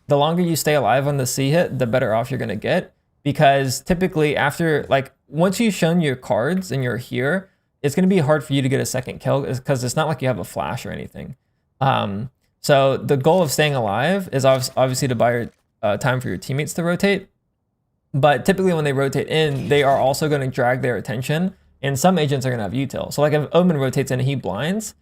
The longer you stay alive on the C hit, the better off you're gonna get. Because typically after, like, once you've shown your cards and you're here, it's gonna be hard for you to get a second kill because it's not like you have a flash or anything. So the goal of staying alive is obviously to buy time for your teammates to rotate. But typically when they rotate in, they are also going to drag their attention, and some agents are going to have util. So like if Omen rotates in and he blinds,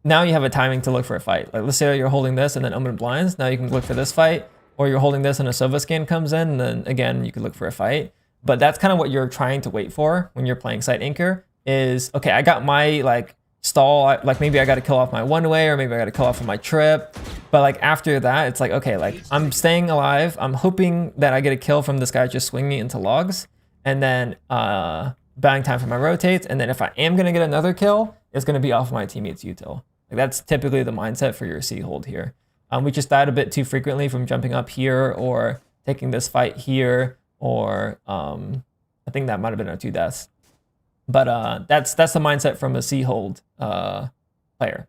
now you have a timing to look for a fight. Like let's say you're holding this and then Omen blinds, now you can look for this fight, or you're holding this and a Sova scan comes in, and then again you can look for a fight. But that's kind of what you're trying to wait for when you're playing Site Anchor is, okay, I got my like stall, like maybe I got to kill off my one way, or maybe I got to kill off of my trip. But like after that, it's like, okay, like I'm staying alive. I'm hoping that I get a kill from this guy just swinging into logs, and then buying time for my rotates. And then if I am going to get another kill, it's going to be off my teammate's util. Like that's typically the mindset for your C hold here. We just died a bit too frequently from jumping up here or taking this fight here, or I think that might have been our 2 deaths. But that's the mindset from a C hold player.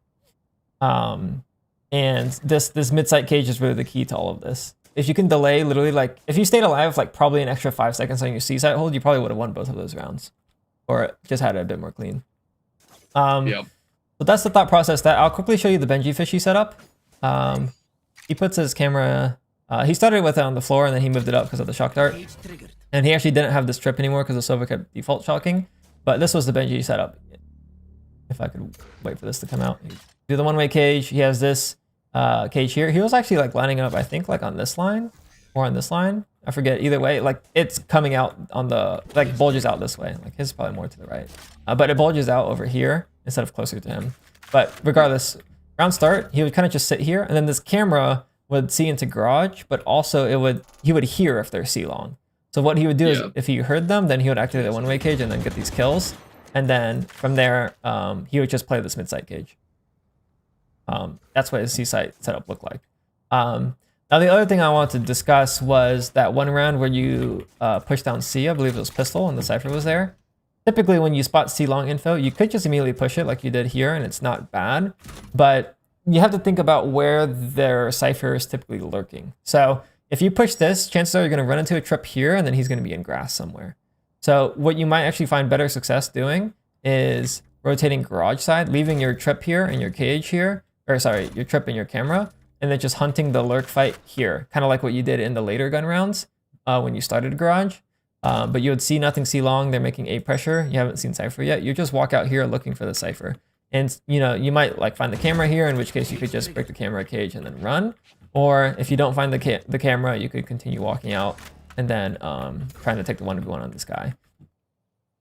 And this mid-site cage is really the key to all of this. If you can delay, literally, like if you stayed alive like probably an extra 5 seconds on your C-site hold, you probably would have won both of those rounds, or just had it a bit more clean. Yep. So that's the thought process. That I'll quickly show you the Benji Fishy setup. He puts his camera. He started with it on the floor and then he moved it up because of the shock dart. And he actually didn't have this trip anymore because the Sova kept default shocking. But this was the Benji setup. If I could wait for this to come out. Do the one-way cage. He has this cage here. He was actually like lining it up, I think, like on this line or on this line. I forget. Either way, like it's coming out on the, like bulges out this way. Like his is probably more to the right. But it bulges out over here instead of closer to him. But regardless, round start, he would kind of just sit here, and then this camera would see into garage, but also he would hear if they're C long. So what he would do is if he heard them, then he would activate the one-way cage and then get these kills. And then from there, he would just play this mid-site cage. That's what his C-site setup looked like. Now the other thing I wanted to discuss was that one round where you push down C, I believe it was pistol, and the Cypher was there. Typically when you spot C long info, you could just immediately push it like you did here, and it's not bad. But you have to think about where their Cypher is typically lurking. So if you push this, chances are you're going to run into a trip here, and then he's going to be in grass somewhere. So what you might actually find better success doing is rotating garage side, leaving your trip here and your cage here, or sorry, your trip and your camera, and then just hunting the lurk fight here, kind of like what you did in the later gun rounds when you started garage. But you would see nothing C long. They're making A pressure. You haven't seen Cypher yet. You just walk out here looking for the Cypher. And, you know, you might like find the camera here, in which case you could just break the camera cage and then run. Or if you don't find the camera, you could continue walking out and then trying to take the 1v1 on this guy.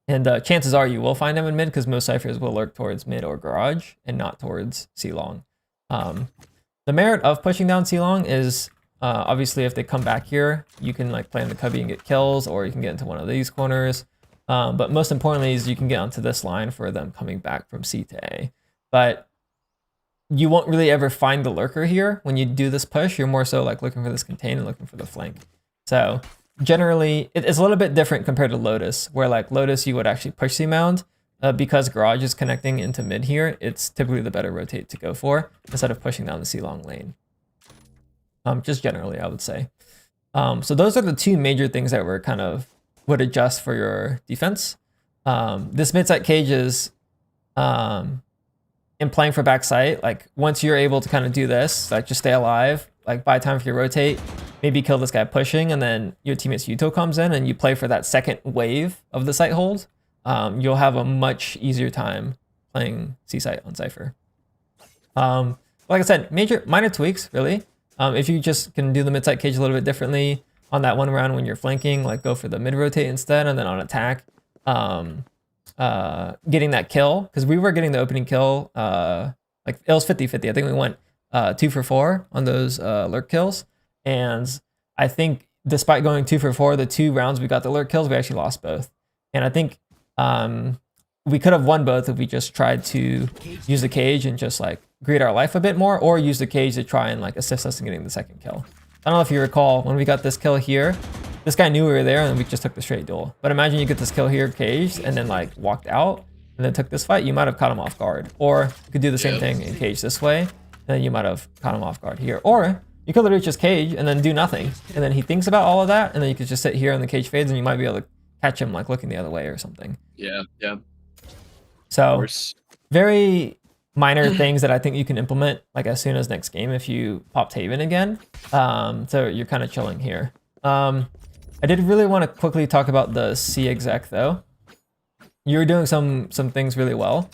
And chances are you will find him in mid, because most Cyphers will lurk towards mid or garage and not towards C long. The merit of pushing down C long is obviously if they come back here, you can like plan the cubby and get kills, or you can get into one of these corners. But most importantly is you can get onto this line for them coming back from C to A. But you won't really ever find the lurker here when you do this push. You're more so like looking for this contain and looking for the flank. So generally, it's a little bit different compared to Lotus, where like Lotus you would actually push C mound. Because garage is connecting into mid here, it's typically the better rotate to go for instead of pushing down the C long lane. Just generally, I would say. So those are the two major things that were kind of would adjust for your defense. This mid-site cage is in playing for backside. Like once you're able to kind of do this, like just stay alive, like buy time for your rotate, maybe kill this guy pushing, and then your teammate's Uto comes in and you play for that second wave of the site hold. You'll have a much easier time playing C-site on Cypher. Like I said, minor tweaks, really. If you just can do the mid-site cage a little bit differently on that one round when you're flanking, like go for the mid-rotate instead, and then on attack, getting that kill, because we were getting the opening kill, like it was 50-50. I think we went 2 for 4 on those lurk kills, and I think despite going 2 for 4, the 2 rounds we got the lurk kills, we actually lost both. And I think we could have won both if we just tried to use the cage and just like greed our life a bit more, or use the cage to try and like assist us in getting the second kill. I don't know if you recall, when we got this kill here, this guy knew we were there and we just took the straight duel. But imagine you get this kill here caged and then like walked out and then took this fight, you might have caught him off guard. Or you could do the same thing and cage this way, and then you might have caught him off guard here. Or you could literally just cage and then do nothing. And then he thinks about all of that, and then you could just sit here and the cage fades and you might be able to catch him like looking the other way or something. Yeah. So very minor things that I think you can implement like as soon as next game if you pop Taven again. So you're kind of chilling here. I did really want to quickly talk about the C exec though. You're doing some things really well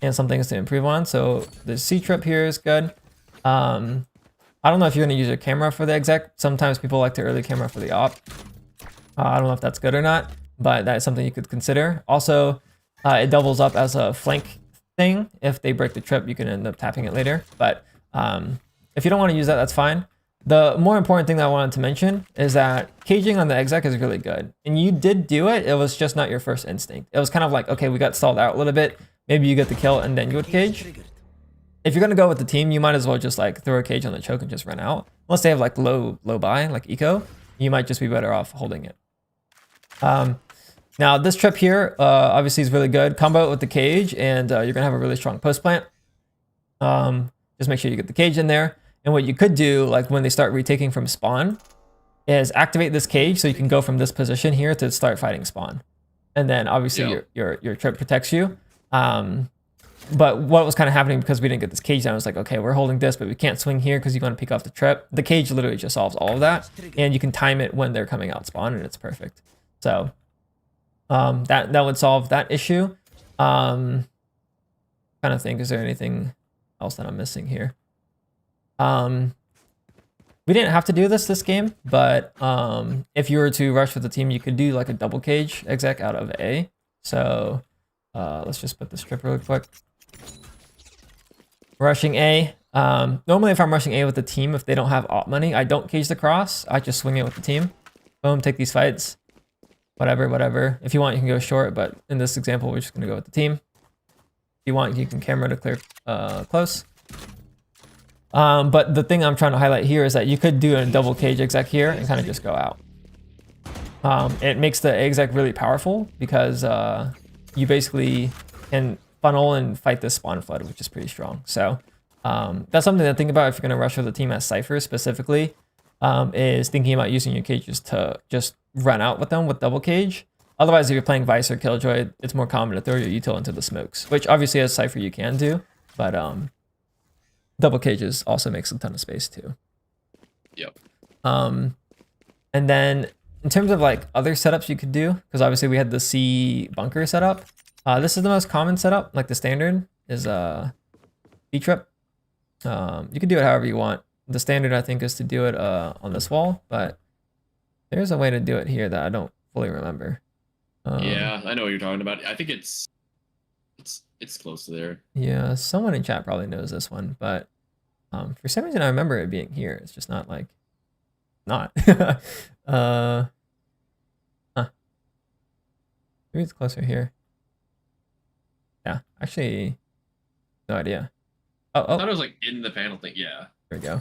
and some things to improve on. So the C trip here is good. I don't know if you're going to use your camera for the exec. Sometimes people like to early camera for the op. I don't know if that's good or not, but that is something you could consider. Also, it doubles up as a flank thing. If they break the trip, you can end up tapping it later. But if you don't want to use that, that's fine. The more important thing that I wanted to mention is that caging on the exec is really good. And you did do it. It was just not your first instinct. It was kind of like, okay, we got stalled out a little bit. Maybe you get the kill and then you would cage. If you're going to go with the team, you might as well just like throw a cage on the choke and just run out. Unless they have like low buy, like eco, you might just be better off holding it. Now this trip here, obviously is really good. Combo it with the cage and you're going to have a really strong post plant. Just make sure you get the cage in there. And what you could do, like when they start retaking from spawn, is activate this cage so you can go from this position here to start fighting spawn. And then obviously your trip protects you. But what was kind of happening because we didn't get this cage down, was like, okay, we're holding this, but we can't swing here because you want to peek off the trip. The cage literally just solves all of that. And you can time it when they're coming out spawn and it's perfect. So that would solve that issue. Kind of think, is there anything else that I'm missing here? We didn't have to do this game, but if you were to rush with the team, you could do like a double cage exec out of A. So let's just put this trip really quick. Rushing A. Normally if I'm rushing A with the team, if they don't have op money, I don't cage the cross. I just swing it with the team. Boom, take these fights. Whatever. If you want, you can go short, but in this example, we're just gonna go with the team. If you want, you can camera to clear close. But the thing I'm trying to highlight here is that you could do a double cage exec here and kind of just go out. It makes the exec really powerful because you basically can funnel and fight this spawn flood, which is pretty strong. So that's something to think about if you're going to rush with a team as Cypher specifically, is thinking about using your cages to just run out with them with double cage. Otherwise, if you're playing Vice or Killjoy, it's more common to throw your util into the smokes, which obviously as Cypher you can do, but double cages also makes a ton of space too. Yep. And then in terms of like other setups you could do, because obviously we had the C bunker setup. This is the most common setup. Like the standard is B trip. You can do it however you want. The standard I think is to do it on this wall, but there's a way to do it here that I don't fully remember. Yeah, I know what you're talking about. I think it's close to there. Yeah, someone in chat probably knows this one, but for some reason I remember it being here. It's just not like not. Huh. Maybe it's closer here. Yeah, actually, no idea. I thought it was like in the panel thing. Yeah. There we go.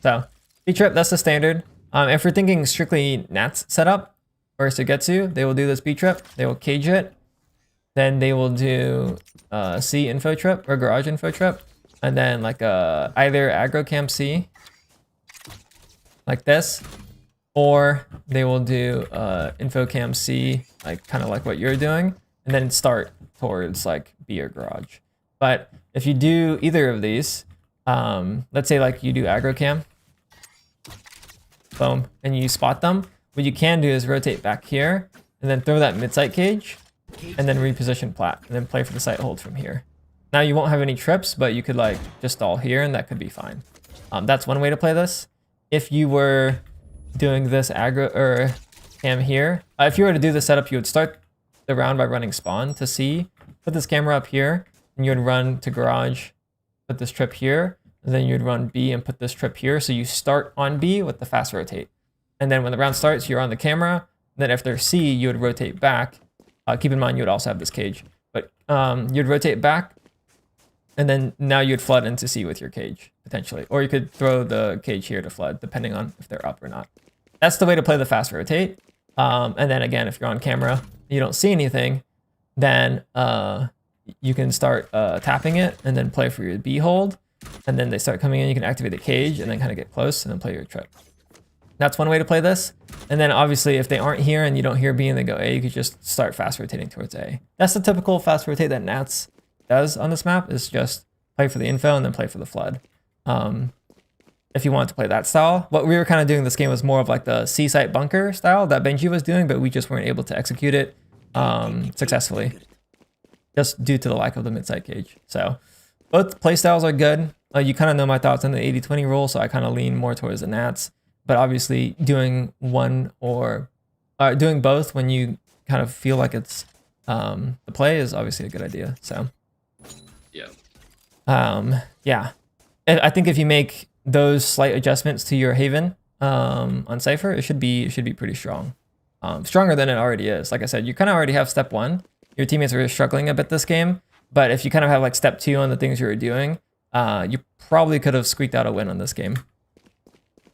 So B-trip, that's the standard. If we're thinking strictly Nats setup or Sugetsu, they will do this B-trip. They will cage it. Then they will do C info trip or garage info trip. And then like either aggro camp C, like this, or they will do info cam C, like kind of like what you're doing, and then start towards like B or garage. But if you do either of these, let's say like you do aggro cam, boom, and you spot them, what you can do is rotate back here and then throw that mid-site cage and then reposition plat and then play for the site hold from here. Now you won't have any trips, but you could like just stall here and that could be fine. That's one way to play this. If you were doing this aggro or cam here, if you were to do the setup, you would start the round by running spawn to C, put this camera up here, and you would run to garage, put this trip here, and then you'd run B and put this trip here. So you start on B with the fast rotate. And then when the round starts, you're on the camera. Then after C, you would rotate back. Keep in mind, you would also have this cage, but you'd rotate back. And then now you'd flood into C with your cage, potentially. Or you could throw the cage here to flood, depending on if they're up or not. That's the way to play the fast rotate. And then again, if you're on camera, you don't see anything, then you can start tapping it and then play for your B hold. And then they start coming in, you can activate the cage and then kind of get close and then play your trip. That's one way to play this. And then obviously if they aren't here and you don't hear B and they go A, you could just start fast rotating towards A. That's the typical fast rotate that Nats does on this map, is just play for the info and then play for the flood. If you want to play that style, what we were kind of doing this game was more of like the C site bunker style that Benji was doing, but we just weren't able to execute it successfully, just due to the lack of the mid-site cage. So both play styles are good. You kind of know my thoughts on the 80-20 rule, so I kind of lean more towards the Nats. But obviously doing one or doing both when you kind of feel like it's the play is obviously a good idea. So yeah, I think if you make those slight adjustments to your Haven on Cypher, it should be pretty strong, stronger than it already is. Like I said, you kind of already have step 1. Your teammates are struggling a bit this game, but if you kind of have like step 2 on the things you were doing, you probably could have squeaked out a win on this game.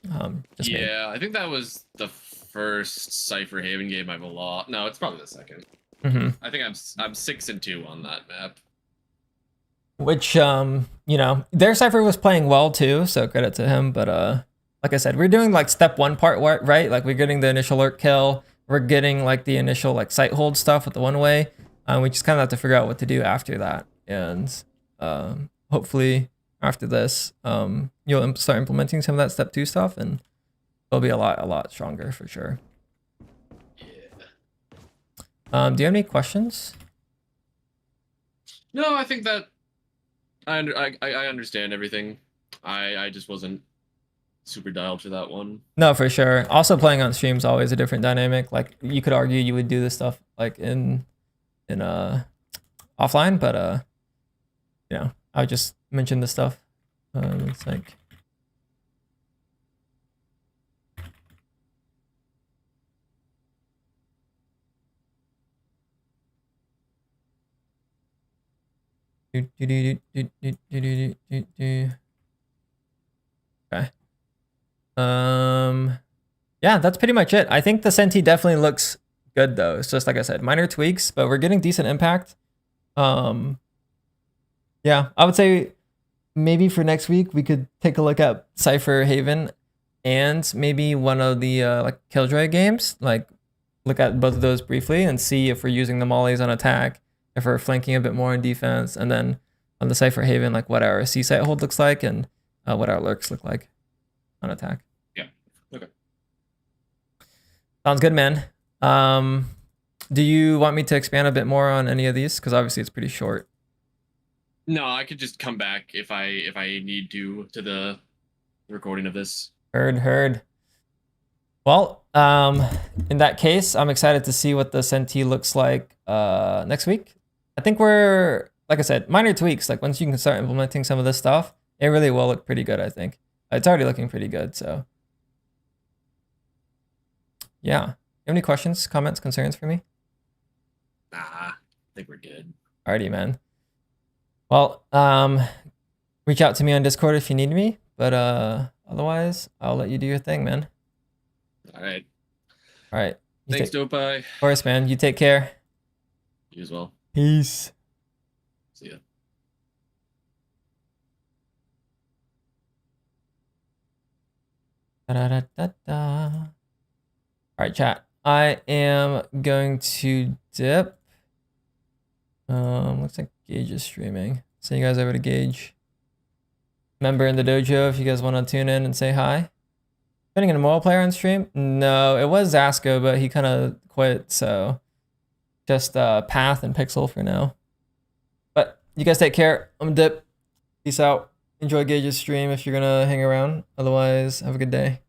I think that was the first Cypher Haven game I've lost. No, it's probably the second. I think I'm 6-2 on that map. Which you know, their Cypher was playing well too, so credit to him. But like I said, we're doing like step 1 part right. Like we're getting the initial lurk kill, we're getting like the initial like site hold stuff with the one way. We just kind of have to figure out what to do after that, and hopefully after this, you'll start implementing some of that step 2 stuff, and it'll be a lot stronger for sure. Yeah. Do you have any questions? No, I think that I understand everything. I just wasn't super dialed for that one. No, for sure. Also, playing on stream is always a different dynamic. Like you could argue you would do this stuff like in offline, but you know, I would just mention this stuff. It's like okay. Yeah, that's pretty much it. I think the Senti definitely looks good though. It's just like I said, minor tweaks, but we're getting decent impact. Yeah, I would say maybe for next week we could take a look at Cypher Haven and maybe one of the like Killjoy games. Like look at both of those briefly and see if we're using the mollies on attack, if we're flanking a bit more in defense, and then on the Cypher Haven, like what our C site hold looks like and what our lurks look like on attack. Yeah. Okay. Sounds good, man. Do you want me to expand a bit more on any of these? Because obviously it's pretty short. No, I could just come back if I need to the recording of this. Heard. Well, in that case, I'm excited to see what the Senti looks like next week. I think we're, like I said, minor tweaks. Like once you can start implementing some of this stuff, it really will look pretty good, I think. It's already looking pretty good, so. Yeah. You have any questions, comments, concerns for me? Nah, I think we're good. Alrighty, man. Well, reach out to me on Discord if you need me, but otherwise, I'll let you do your thing, man. All right. All right. Thanks, Dopai. Of course, man. You take care. You as well. Peace. See ya. All right, chat. I am going to dip. Looks like Gage is streaming. Send you guys over to Gage. Member in the dojo if you guys want to tune in and say hi. Spending in a mobile player on stream? No, it was Zasco, but he kind of quit, so just Path and Pixel for now. But you guys take care. I'm gonna dip. Peace out. Enjoy Gage's stream if you're gonna hang around. Otherwise, have a good day.